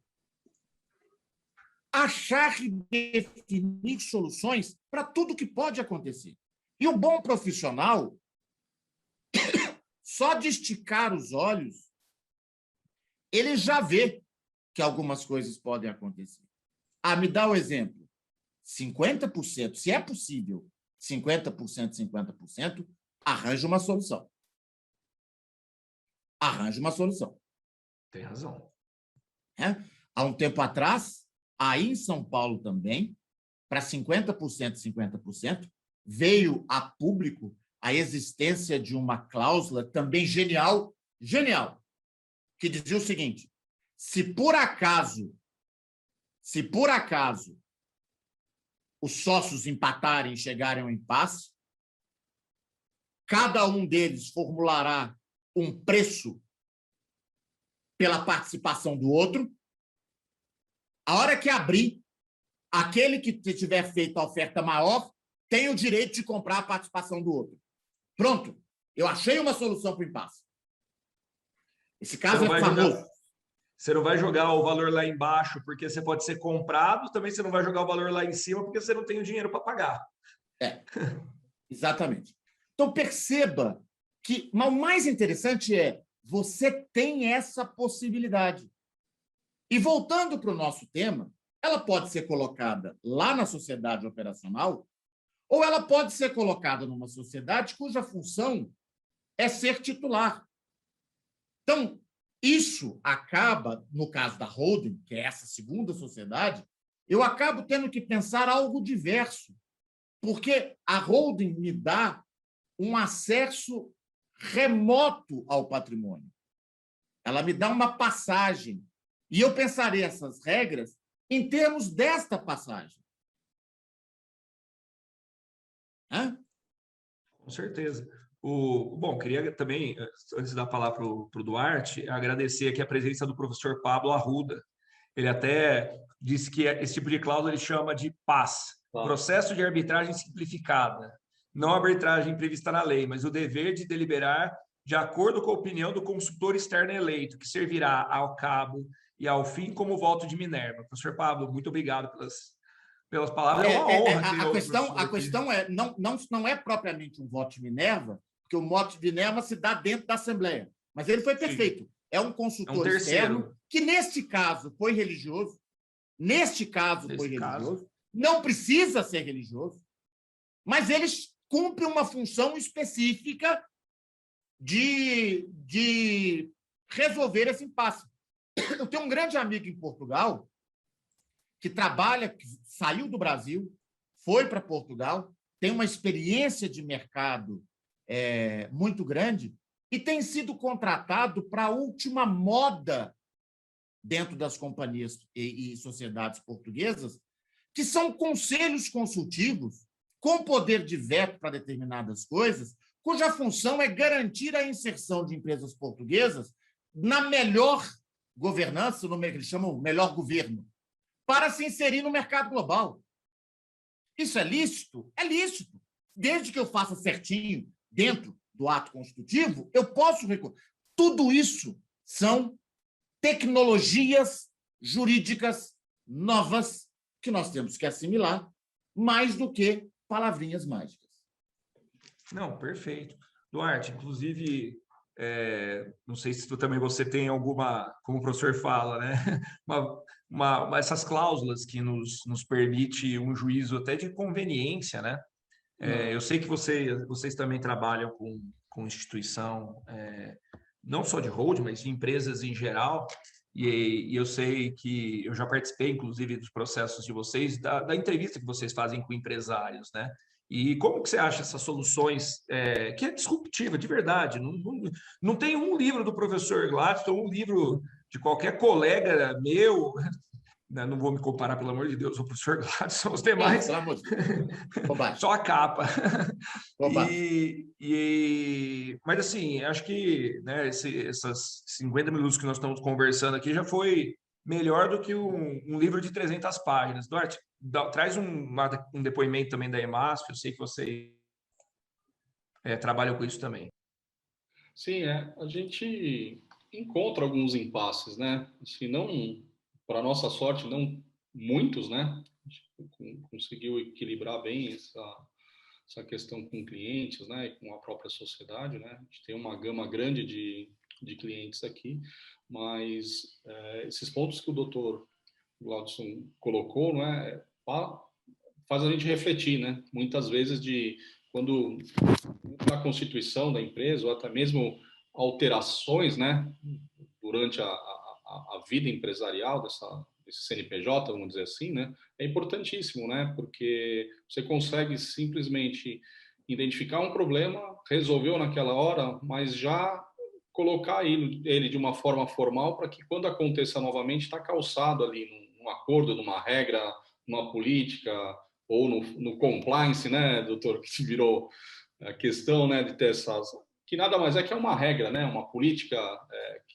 achar e definir soluções para tudo que pode acontecer. E o bom profissional, só de esticar os olhos, ele já vê que algumas coisas podem acontecer. Me dá o exemplo. 50%, se é possível, 50%, 50%, arranja uma solução. Arranja uma solução. Tem razão. Há um tempo atrás, aí em São Paulo também, para 50%, 50%, veio a público a existência de uma cláusula também genial, que dizia o seguinte: se por acaso os sócios empatarem e chegarem ao impasse, cada um deles formulará um preço pela participação do outro. A hora que abrir, aquele que tiver feito a oferta maior tem o direito de comprar a participação do outro. Pronto, eu achei uma solução para o impasse. Esse caso é famoso. Você não vai jogar o valor lá embaixo porque você pode ser comprado, também você não vai jogar o valor lá em cima porque você não tem o dinheiro para pagar. Exatamente. Então, perceba que o mais interessante é você tem essa possibilidade. E voltando para o nosso tema, ela pode ser colocada lá na sociedade operacional ou ela pode ser colocada numa sociedade cuja função é ser titular. Então, isso acaba, no caso da holding, que é essa segunda sociedade, eu acabo tendo que pensar algo diverso, porque a holding me dá um acesso remoto ao patrimônio. Ela me dá uma passagem. E eu pensarei essas regras em termos desta passagem. Com Com certeza. Bom, queria também, antes de dar a palavra para o Duarte, agradecer aqui a presença do professor Pablo Arruda. Ele até disse que esse tipo de cláusula ele chama de PAS, processo de arbitragem simplificada, não arbitragem prevista na lei, mas o dever de deliberar de acordo com a opinião do consultor externo eleito, que servirá ao cabo e ao fim como voto de Minerva. Professor Pablo, muito obrigado pelas palavras. É uma honra ter outro professor a aqui. questão é, não é propriamente um voto de Minerva, porque o voto de Minerva se dá dentro da Assembleia, mas ele foi perfeito. Sim. É um consultor externo, que neste caso foi religioso, não precisa ser religioso, mas eles cumprem uma função específica de resolver esse impasse. Eu tenho um grande amigo em Portugal que trabalha, que saiu do Brasil, foi para Portugal, tem uma experiência de mercado muito grande e tem sido contratado para a última moda dentro das companhias e sociedades portuguesas, que são conselhos consultivos com poder de veto para determinadas coisas, cuja função é garantir a inserção de empresas portuguesas na melhor governança, no que eles chamam melhor governo, para se inserir no mercado global. Isso é lícito? É lícito. Desde que eu faça certinho dentro do ato constitutivo, eu posso recorrer. Tudo isso são tecnologias jurídicas novas que nós temos que assimilar, mais do que palavrinhas mágicas. Não, perfeito. Duarte, inclusive, não sei se você tem alguma, como o professor fala, né? Essas cláusulas que nos permite um juízo até de conveniência, né? Eu sei que vocês também trabalham com instituição, não só de holding, mas de empresas em geral, e eu sei que eu já participei, inclusive, dos processos de vocês, da entrevista que vocês fazem com empresários, né? E como que você acha essas soluções, que é disruptiva, de verdade? Não tem um livro do professor Gladstone, um livro de qualquer colega meu, não vou me comparar, pelo amor de Deus, o professor Gladstone, os demais, só a capa. Mas, assim, acho que, né, essas 50 minutos que nós estamos conversando aqui já foi melhor do que um livro de 300 páginas. Duarte, traz um depoimento também da EMASF, eu sei que você trabalha com isso também. Sim, a gente encontra alguns impasses, né? Assim, não, para nossa sorte, não muitos, né? A gente conseguiu equilibrar bem essa questão com clientes, né? E com a própria sociedade, né? A gente tem uma gama grande de clientes aqui, mas esses pontos que o doutor Gladstone colocou, né? Faz a gente refletir, né? Muitas vezes quando na constituição da empresa ou até mesmo alterações, né, durante a vida empresarial desse CNPJ, vamos dizer assim, né, é importantíssimo, né, porque você consegue simplesmente identificar um problema, resolveu naquela hora, mas já colocar ele de uma forma formal para que quando aconteça novamente está calçado ali num acordo, numa regra, numa política ou no compliance, né, doutor, que virou a questão, né, de ter essas, que nada mais é que uma regra, né, uma política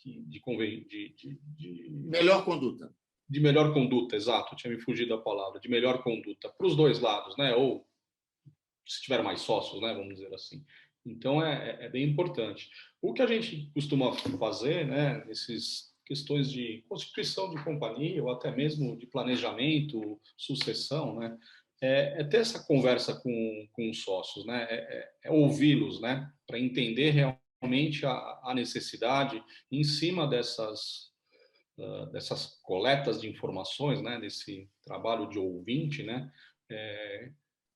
de melhor conduta. De melhor conduta, exato, tinha me fugido da palavra, de melhor conduta para os dois lados, né, ou se tiver mais sócios, né, vamos dizer assim. Então é bem importante. O que a gente costuma fazer, né, nesses questões de constituição de companhia ou até mesmo de planejamento, sucessão, né, é ter essa conversa com os sócios, né, é ouvi-los, né, para entender realmente a necessidade em cima dessas coletas de informações, né, desse trabalho de ouvinte, né,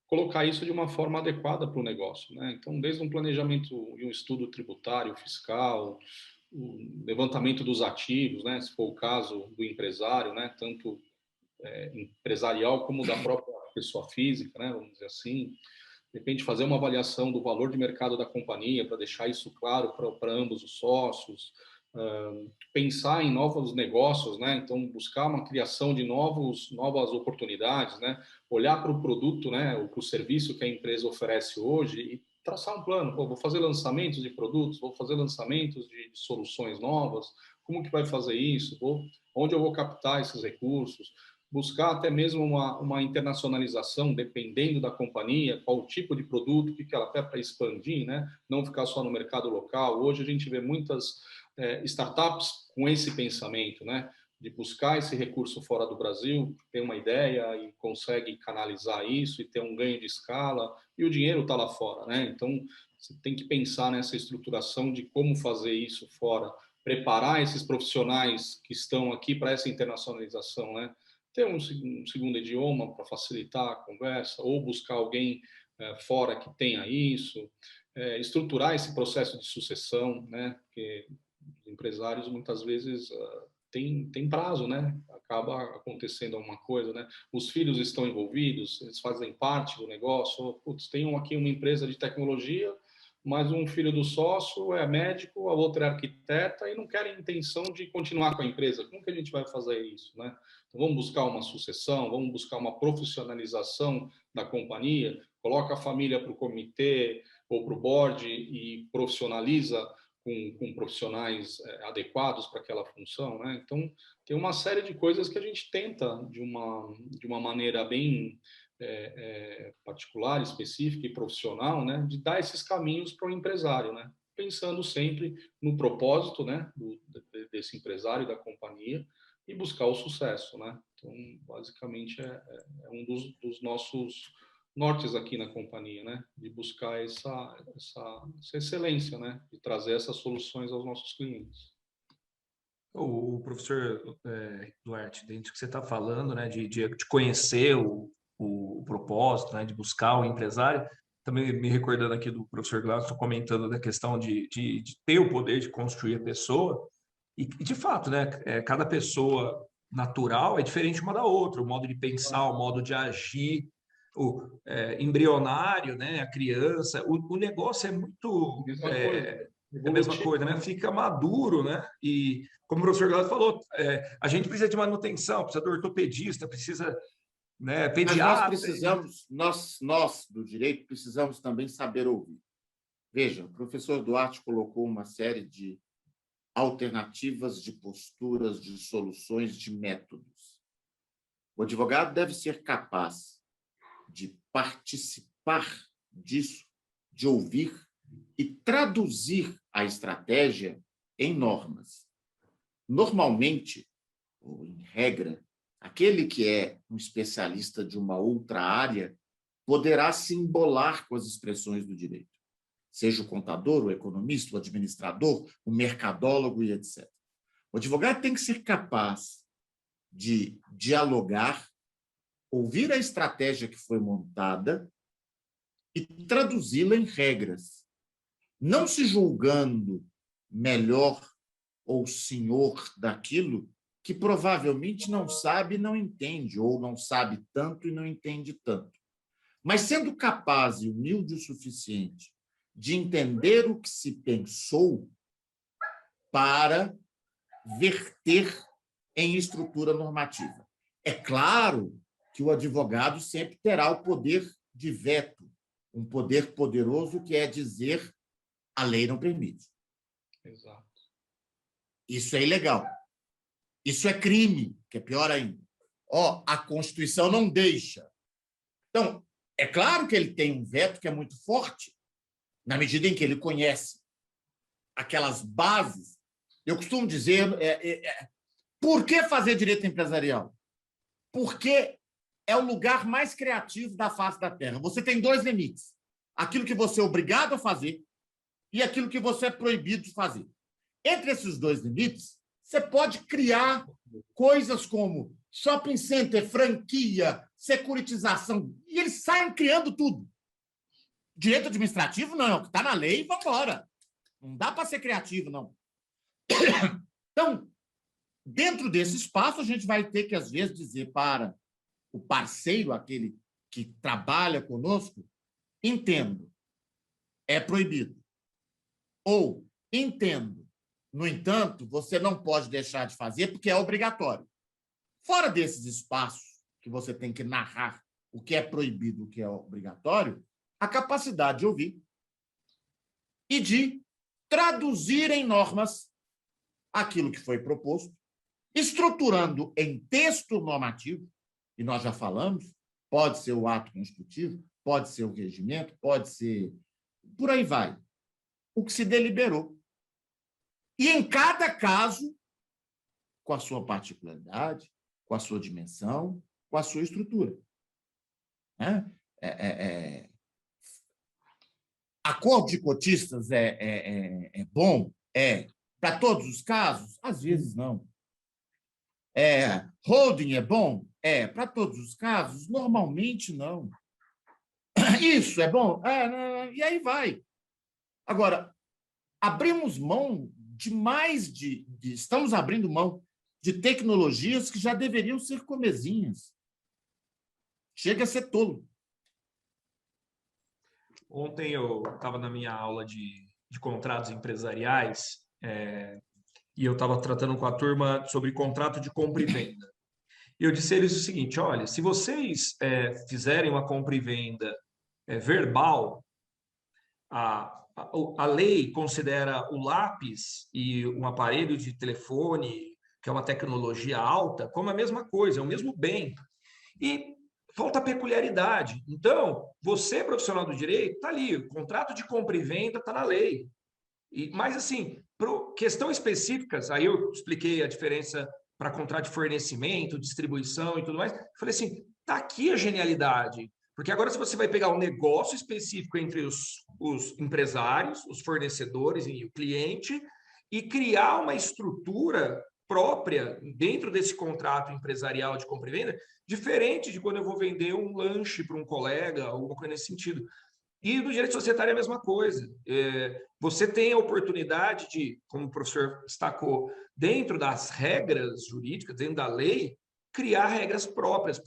colocar isso de uma forma adequada para o negócio, né? Então, desde um planejamento e um estudo tributário, fiscal, o levantamento dos ativos, né? Se for o caso do empresário, né? Tanto empresarial como da própria pessoa física, né? Vamos dizer assim. De repente, fazer uma avaliação do valor de mercado da companhia para deixar isso claro para ambos os sócios. Pensar em novos negócios, né? Então buscar uma criação de novas oportunidades, né? Olhar para o produto, né? Ou para o serviço que a empresa oferece hoje e traçar um plano. Pô, vou fazer lançamentos de produtos, vou fazer lançamentos de soluções novas, como que vai fazer isso? Onde eu vou captar esses recursos? Buscar até mesmo uma internacionalização, dependendo da companhia, qual o tipo de produto, o que ela quer para expandir, né? Não ficar só no mercado local. Hoje a gente vê muitas startups com esse pensamento, né? De buscar esse recurso fora do Brasil, tem uma ideia e consegue canalizar isso e ter um ganho de escala, e o dinheiro está lá fora, né? Então, você tem que pensar nessa estruturação de como fazer isso fora, preparar esses profissionais que estão aqui para essa internacionalização, né? Ter um segundo idioma para facilitar a conversa, ou buscar alguém fora que tenha isso, estruturar esse processo de sucessão, né? Porque os empresários muitas vezes tem prazo, né? Acaba acontecendo alguma coisa, né? Os filhos estão envolvidos, eles fazem parte do negócio. Putz, tem aqui uma empresa de tecnologia, mas um filho do sócio é médico, a outra é arquiteta e não querem intenção de continuar com a empresa. Como que a gente vai fazer isso, né? Então, vamos buscar uma sucessão, vamos buscar uma profissionalização da companhia, coloca a família para o comitê ou para o board e profissionaliza com profissionais adequados para aquela função, né? Então, tem uma série de coisas que a gente tenta, de uma maneira bem particular, específica e profissional, né? De dar esses caminhos para o empresário, né? Pensando sempre no propósito, né? Desse empresário, da companhia, e buscar o sucesso, né? Então, basicamente, é um dos nossos nortes aqui na companhia, né? De buscar essa excelência, né? De trazer essas soluções aos nossos clientes. O professor Duarte, dentro do que você está falando, né, de conhecer o propósito, né, de buscar o empresário, também me recordando aqui do professor Glaucio comentando da questão de ter o poder de construir a pessoa, e de fato, né, cada pessoa natural é diferente uma da outra, o modo de pensar, o modo de agir, embrionário, né, a criança, o negócio é muito Mesma coisa. é a mesma coisa, né? Fica maduro, né? E como o professor Glaucio falou, a gente precisa de manutenção, precisa de ortopedista, precisa, né, Mas nós pediatra. precisamos, nós do direito, precisamos também saber ouvir. Veja, o professor Duarte colocou uma série de alternativas, de posturas, de soluções, de métodos. O advogado deve ser capaz de participar disso, de ouvir e traduzir a estratégia em normas. Normalmente, ou em regra, aquele que é um especialista de uma outra área poderá se embolar com as expressões do direito, seja o contador, o economista, o administrador, o mercadólogo e etc. O advogado tem que ser capaz de dialogar, ouvir a estratégia que foi montada e traduzi-la em regras, não se julgando melhor ou senhor daquilo que provavelmente não sabe e não entende, ou não sabe tanto e não entende tanto. Mas sendo capaz e humilde o suficiente de entender o que se pensou para verter em estrutura normativa. É claro que o advogado sempre terá o poder de veto, um poder poderoso que é dizer a lei não permite. Exato. Isso é ilegal. Isso é crime, que é pior ainda. A Constituição não deixa. Então, é claro que ele tem um veto que é muito forte, na medida em que ele conhece aquelas bases. Eu costumo dizer, por que fazer direito empresarial? Porque é o lugar mais criativo da face da Terra. Você tem dois limites. Aquilo que você é obrigado a fazer e aquilo que você é proibido de fazer. Entre esses dois limites, você pode criar coisas como shopping center, franquia, securitização, e eles saem criando tudo. Direito administrativo, não, é o que está na lei e vamos embora. Não dá para ser criativo, não. Então, dentro desse espaço, a gente vai ter que, às vezes, dizer para o parceiro, aquele que trabalha conosco, entendo, é proibido. Ou, entendo, no entanto, você não pode deixar de fazer porque é obrigatório. Fora desses espaços que você tem que narrar o que é proibido, o que é obrigatório, a capacidade de ouvir, e de traduzir em normas aquilo que foi proposto, estruturando em texto normativo, e nós já falamos, pode ser o ato constitutivo, pode ser o regimento, pode ser... Por aí vai. O que se deliberou. E, em cada caso, com a sua particularidade, com a sua dimensão, com a sua estrutura. Acordo de cotistas é bom? Para todos os casos? Às vezes, não. Holding é bom? Para todos os casos? Normalmente, não. Isso é bom? E aí vai. Agora, abrimos mão estamos abrindo mão de tecnologias que já deveriam ser comezinhas. Chega a ser tolo. Ontem eu estava na minha aula de contratos empresariais e eu estava tratando com a turma sobre contrato de compra e venda. E eu disse a eles o seguinte: olha, se vocês fizerem uma compra e venda verbal, a lei considera o lápis e um aparelho de telefone, que é uma tecnologia alta, como a mesma coisa, é o mesmo bem. E falta peculiaridade. Então, você, profissional do direito, está ali, o contrato de compra e venda está na lei. Mas, assim, para questões específicas, aí eu expliquei a diferença para contrato de fornecimento, distribuição e tudo mais. Falei assim, está aqui a genialidade. Porque agora, se você vai pegar um negócio específico entre os empresários, os fornecedores e o cliente, e criar uma estrutura própria dentro desse contrato empresarial de compra e venda, diferente de quando eu vou vender um lanche para um colega, alguma coisa nesse sentido. E no direito societário é a mesma coisa. Você tem a oportunidade de, como o professor destacou, dentro das regras jurídicas, dentro da lei, criar regras próprias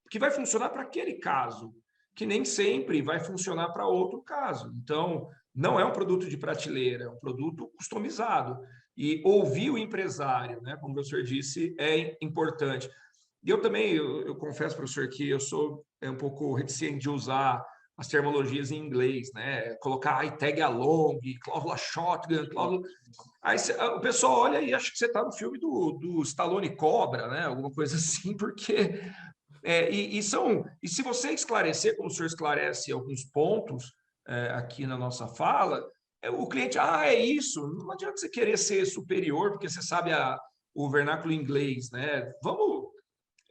que vai funcionar para aquele caso, que nem sempre vai funcionar para outro caso. Então, não é um produto de prateleira, é um produto customizado. E ouvir o empresário, né, como o professor disse, é importante. E eu também, eu confesso, professor, que eu sou um pouco reticente de usar as terminologias em inglês, né? Colocar tag along, cláusula shotgun, cláusula... Aí o pessoal olha e acha que você está no filme do Stallone Cobra, né? Alguma coisa assim, porque... E se você esclarecer, como o senhor esclarece alguns pontos aqui na nossa fala, o cliente, é isso, não adianta você querer ser superior, porque você sabe o vernáculo inglês, né? Vamos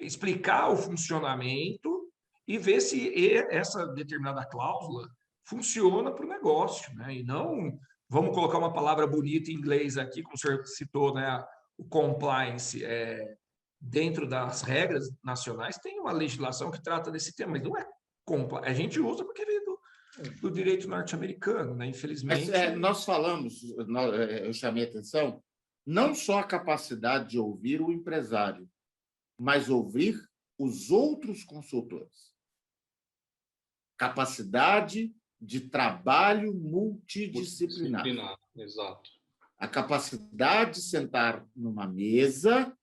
explicar o funcionamento e ver se essa determinada cláusula funciona para o negócio, né? E não vamos colocar uma palavra bonita em inglês aqui, como o senhor citou, né? O compliance dentro das regras nacionais tem uma legislação que trata desse tema, mas não é compliance. A gente usa porque veio do direito norte-americano, né? Infelizmente. Mas, nós falamos, eu chamei a atenção, não só a capacidade de ouvir o empresário, mas ouvir os outros consultores. Capacidade de trabalho multidisciplinar. Exato. A capacidade de sentar numa mesa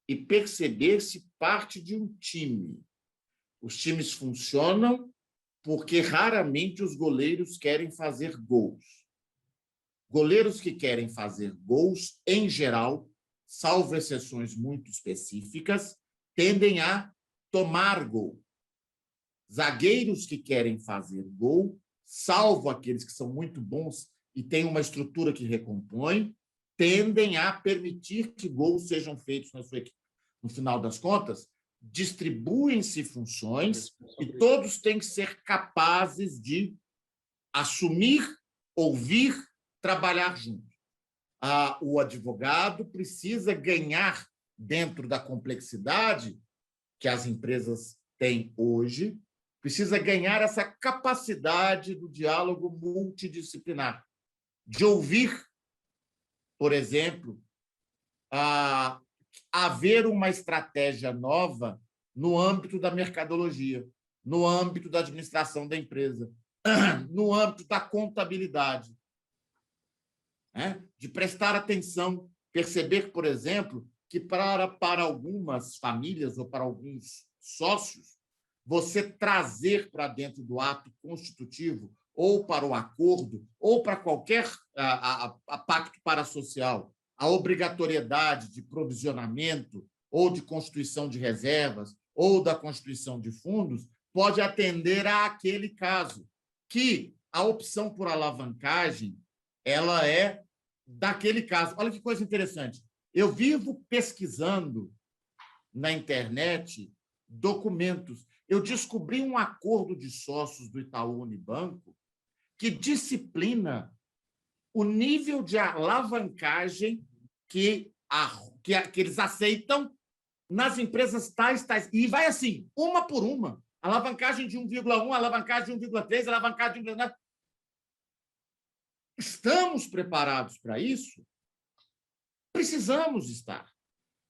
e perceber-se parte de um time. Os times funcionam porque raramente os goleiros querem fazer gols. Goleiros que querem fazer gols, em geral, salvo exceções muito específicas, tendem a tomar gol. Zagueiros que querem fazer gol, salvo aqueles que são muito bons e têm uma estrutura que recompõe, tendem a permitir que gols sejam feitos na sua equipe. No final das contas, distribuem-se funções e todos têm que ser capazes de assumir, ouvir, trabalhar junto. O advogado precisa ganhar, dentro da complexidade que as empresas têm hoje, precisa ganhar essa capacidade do diálogo multidisciplinar, de ouvir, por exemplo, haver uma estratégia nova no âmbito da mercadologia, no âmbito da administração da empresa, no âmbito da contabilidade, de prestar atenção, perceber, por exemplo, que para algumas famílias ou para alguns sócios, você trazer para dentro do ato constitutivo ou para o acordo, ou para qualquer pacto parasocial, a obrigatoriedade de provisionamento ou de constituição de reservas ou da constituição de fundos, pode atender àquele caso, que a opção por alavancagem ela é daquele caso. Olha que coisa interessante. Eu vivo pesquisando na internet documentos. Eu descobri um acordo de sócios do Itaú Unibanco que disciplina o nível de alavancagem que eles aceitam nas empresas tais. E vai assim, uma por uma. Alavancagem de 1,1, alavancagem de 1,3, alavancagem de 1,9. Estamos preparados para isso? Precisamos estar.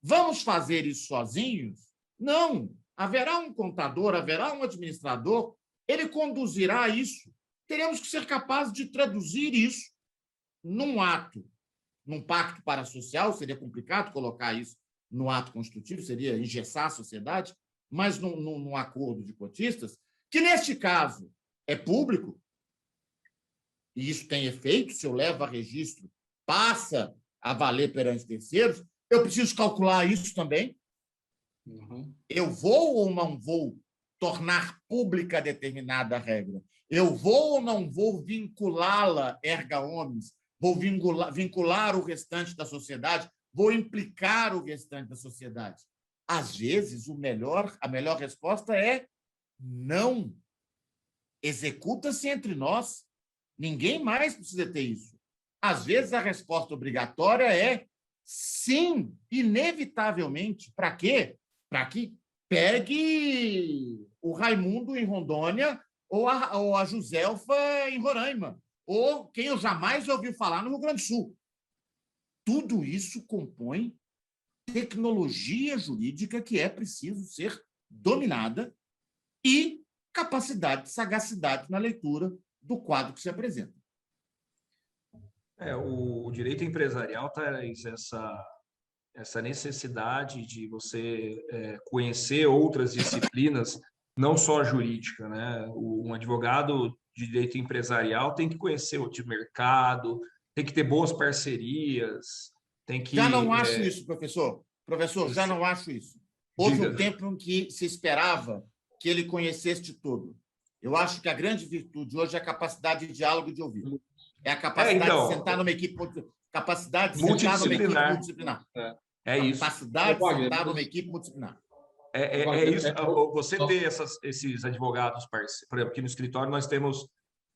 Vamos fazer isso sozinhos? Não. Haverá um contador, haverá um administrador, ele conduzirá isso. Teremos que ser capazes de traduzir isso num ato, num pacto parasocial. Seria complicado colocar isso no ato constitutivo, seria engessar a sociedade, mas num acordo de cotistas, que, neste caso, é público, e isso tem efeito, se eu levo a registro, passa a valer perante terceiros, eu preciso calcular isso também. Uhum. Eu vou ou não vou tornar pública determinada regra? Eu vou ou não vou vinculá-la erga omnes? Vou vincular o restante da sociedade? Vou implicar o restante da sociedade? Às vezes, a melhor resposta é não. Executa-se entre nós. Ninguém mais precisa ter isso. Às vezes, a resposta obrigatória é sim, inevitavelmente. Para quê? Para que pegue o Raimundo em Rondônia ou a Joselfa em Roraima, ou quem eu jamais ouvi falar no Rio Grande do Sul. Tudo isso compõe tecnologia jurídica que é preciso ser dominada e capacidade, sagacidade na leitura do quadro que se apresenta. O direito empresarial traz essa necessidade de você conhecer outras disciplinas, não só a jurídica, né? Um advogado de direito empresarial tem que conhecer o de mercado, tem que ter boas parcerias, tem que... Já não acho isso, professor. Professor, já não acho isso. Houve um tempo em que se esperava que ele conhecesse de tudo. Eu acho que a grande virtude hoje é a capacidade de diálogo e de ouvir. É a capacidade de sentar numa equipe multidisciplinar. É isso. Capacidade de sentar numa equipe multidisciplinar. É isso. Você ter esses advogados, por exemplo, aqui no escritório nós temos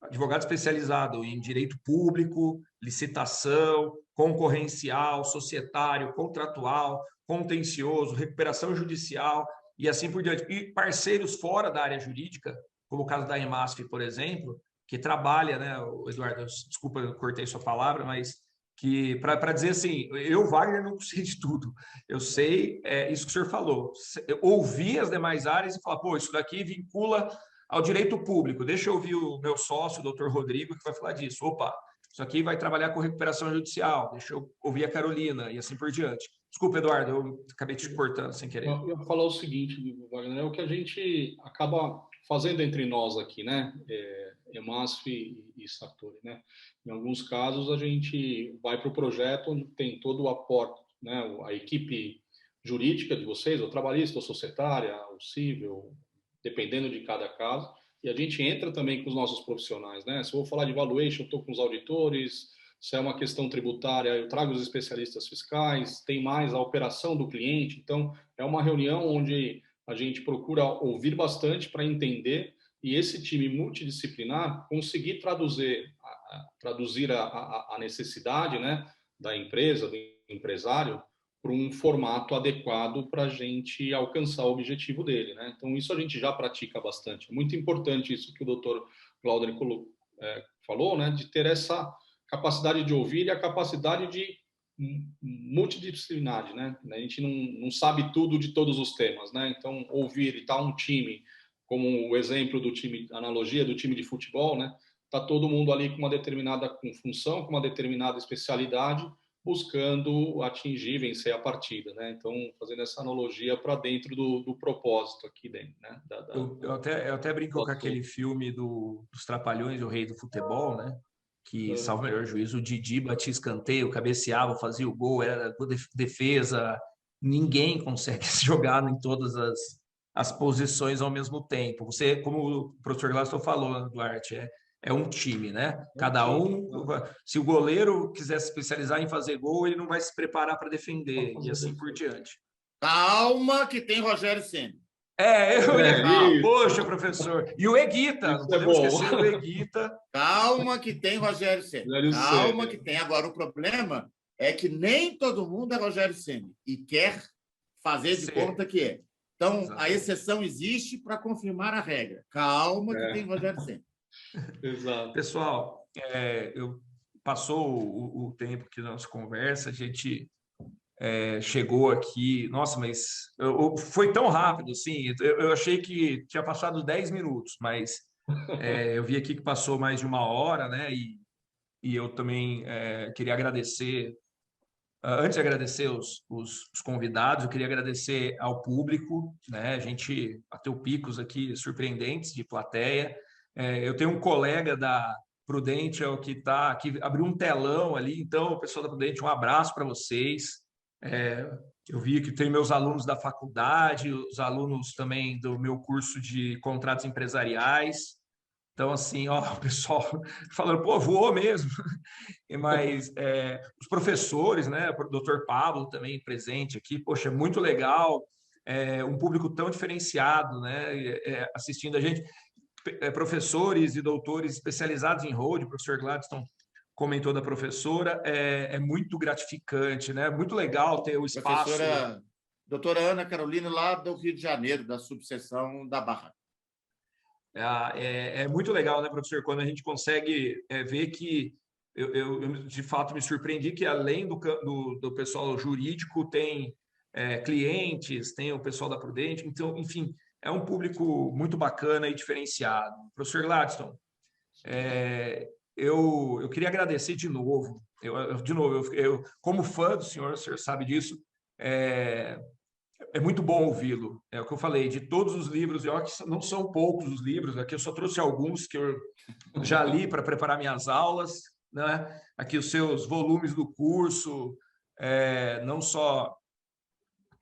advogado especializado em direito público, licitação, concorrencial, societário, contratual, contencioso, recuperação judicial e assim por diante. E parceiros fora da área jurídica, como o caso da EMASF, por exemplo, que trabalha, né, Eduardo, desculpa, eu cortei sua palavra, mas que para dizer assim, eu, Wagner, não sei de tudo. Eu sei isso que o senhor falou. Ouvir as demais áreas e falar, pô, isso daqui vincula ao direito público. Deixa eu ouvir o meu sócio, o doutor Rodrigo, que vai falar disso. Opa, isso aqui vai trabalhar com recuperação judicial. Deixa eu ouvir a Carolina e assim por diante. Desculpa, Eduardo, eu acabei te cortando sem querer. Eu ia falar o seguinte, Wagner, é o que a gente acaba fazendo entre nós aqui, né? EMASF e Sartori, né? Em alguns casos, a gente vai para o projeto onde tem todo o aporte, né? A equipe jurídica de vocês, ou trabalhista, ou societária, ou civil, dependendo de cada caso, e a gente entra também com os nossos profissionais, né? Se eu vou falar de valuation, eu estou com os auditores, se é uma questão tributária, eu trago os especialistas fiscais, tem mais a operação do cliente, então é uma reunião onde a gente procura ouvir bastante para entender e esse time multidisciplinar conseguir traduzir a necessidade, né, da empresa, do empresário, para um formato adequado para a gente alcançar o objetivo dele, né? Então, isso a gente já pratica bastante. É muito importante isso que o doutor Glauder falou, né? De ter essa capacidade de ouvir e a capacidade de multidisciplinaridade, né? A gente não sabe tudo de todos os temas, né? Então, ouvir e tá um time, como o exemplo do time, analogia do time de futebol, né? Tá todo mundo ali com uma determinada função, com uma determinada especialidade, buscando atingir, vencer a partida, né? Então, fazendo essa analogia para dentro do propósito aqui dentro, né? Eu até brinco com aquele filme dos Trapalhões, o Rei do Futebol, né? Que, salvo o melhor juízo, o Didi batia escanteio, cabeceava, fazia o gol, era defesa. Ninguém consegue se jogar em todas as posições ao mesmo tempo. Você, como o professor Glaston falou, Duarte, é um time, né? Cada um, se o goleiro quiser se especializar em fazer gol, ele não vai se preparar para defender, e assim por diante. Calma que tem Rogério Ceni. Eu ia falar, poxa, professor. E o Eguita, não podemos esquecer o Eguita. Calma que tem Rogério Ceni. Calma que tem. Agora, o problema é que nem todo mundo é Rogério Ceni e quer fazer de conta que é. Então, exatamente, a exceção existe para confirmar a regra. Calma que tem Rogério Ceni. Exato. Pessoal, passou o tempo que nós conversa, a gente chegou aqui, nossa, mas foi tão rápido, assim, eu achei que tinha passado 10 minutos, mas eu vi aqui que passou mais de 1 hora, né, e eu também queria agradecer, antes de agradecer os convidados, eu queria agradecer ao público, né, a gente bateu picos aqui surpreendentes de plateia. Eu tenho um colega da Prudential que abriu um telão ali, então, pessoal da Prudential, um abraço para vocês. Eu vi que tem meus alunos da faculdade, os alunos também do meu curso de contratos empresariais. Então, assim, ó, o pessoal falando, pô, voou mesmo. Mas os professores, né, o doutor Pablo também presente aqui, poxa, muito legal. Um público tão diferenciado, né, assistindo a gente. Professores e doutores especializados em hold, o professor Gladstone comentou da professora, é muito gratificante, né? Muito legal ter o espaço. Doutora Ana Carolina, lá do Rio de Janeiro, da subseção da Barra. É muito legal, né, professor, quando a gente consegue ver que eu de fato me surpreendi que além do pessoal jurídico tem clientes, tem o pessoal da Prudente, então, enfim, é um público muito bacana e diferenciado. Professor Gladstone, eu queria agradecer de novo. Eu, como fã do senhor, o senhor sabe disso, é muito bom ouvi-lo. É o que eu falei, de todos os livros, e olha que não são poucos os livros, aqui eu só trouxe alguns que eu já li para preparar minhas aulas, né? Aqui os seus volumes do curso, não só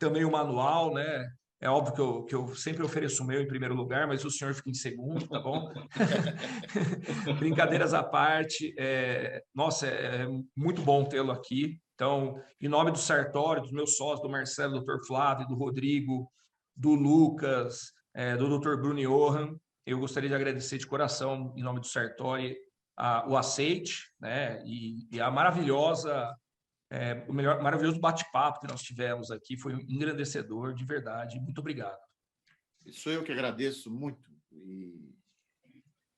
também o manual, né? É óbvio que eu sempre ofereço o meu em primeiro lugar, mas o senhor fica em segundo, tá bom? Brincadeiras à parte, nossa, é muito bom tê-lo aqui. Então, em nome do Sartório, dos meus sócios, do Marcelo, do Dr. Flávio, do Rodrigo, do Lucas, do Dr. Bruno Johan, eu gostaria de agradecer de coração, em nome do Sartório, o aceite, né? E a maravilhosa... o maravilhoso bate-papo que nós tivemos aqui foi engrandecedor, de verdade. Muito obrigado. Sou eu que agradeço muito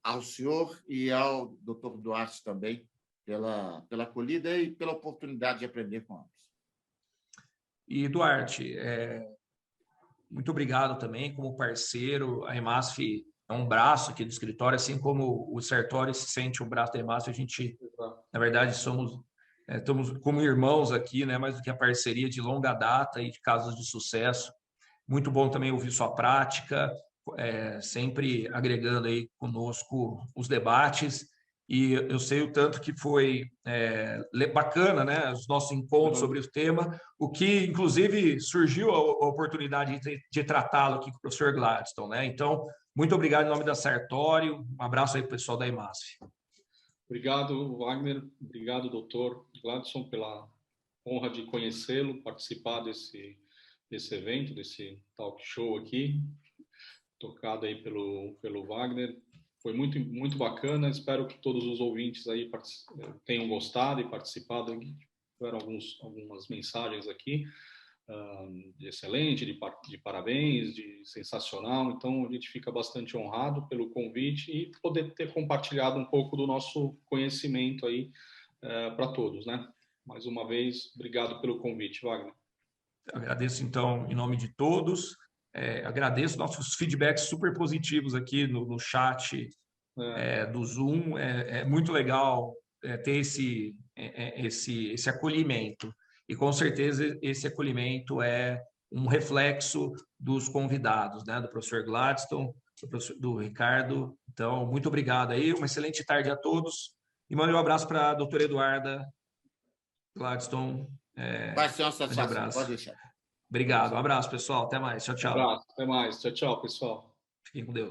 ao senhor e ao doutor Duarte também pela acolhida e pela oportunidade de aprender com ambos. E, Duarte, muito obrigado também como parceiro. A EMASF é um braço aqui do escritório, assim como o Sartório se sente um braço da EMASF, a gente, na verdade, estamos como irmãos aqui, né? Mais do que a parceria de longa data e de casos de sucesso. Muito bom também ouvir sua prática, sempre agregando aí conosco os debates. E eu sei o tanto que foi bacana, né? Os nossos encontros sobre o tema, o que, inclusive, surgiu a oportunidade de tratá-lo aqui com o professor Gladstone, né? Então, muito obrigado em nome da Sartório. Um abraço aí para o pessoal da EMASF. Obrigado, Wagner. Obrigado, doutor Gladstone, pela honra de conhecê-lo, participar desse evento, desse talk show aqui, tocado aí pelo Wagner. Foi muito, muito bacana. Espero que todos os ouvintes aí tenham gostado e participado. Tiveram algumas mensagens aqui de excelente, de parabéns, de sensacional. Então, a gente fica bastante honrado pelo convite e poder ter compartilhado um pouco do nosso conhecimento aí para todos, né? Mais uma vez, obrigado pelo convite, Wagner. Agradeço, então, em nome de todos. Agradeço nossos feedbacks super positivos aqui no chat do Zoom. É muito legal ter esse acolhimento. E, com certeza, esse acolhimento é um reflexo dos convidados, né? Do professor Gladstone, do Ricardo. Então, muito obrigado aí, uma excelente tarde a todos. E mande um abraço para a doutora Eduarda Gladstone. Vai ser uma Grande satisfação, abraço. pode deixar. Obrigado, um abraço, pessoal. Até mais. Tchau, Um tchau. abraço, até mais. Tchau, tchau, pessoal. Fiquem com Deus.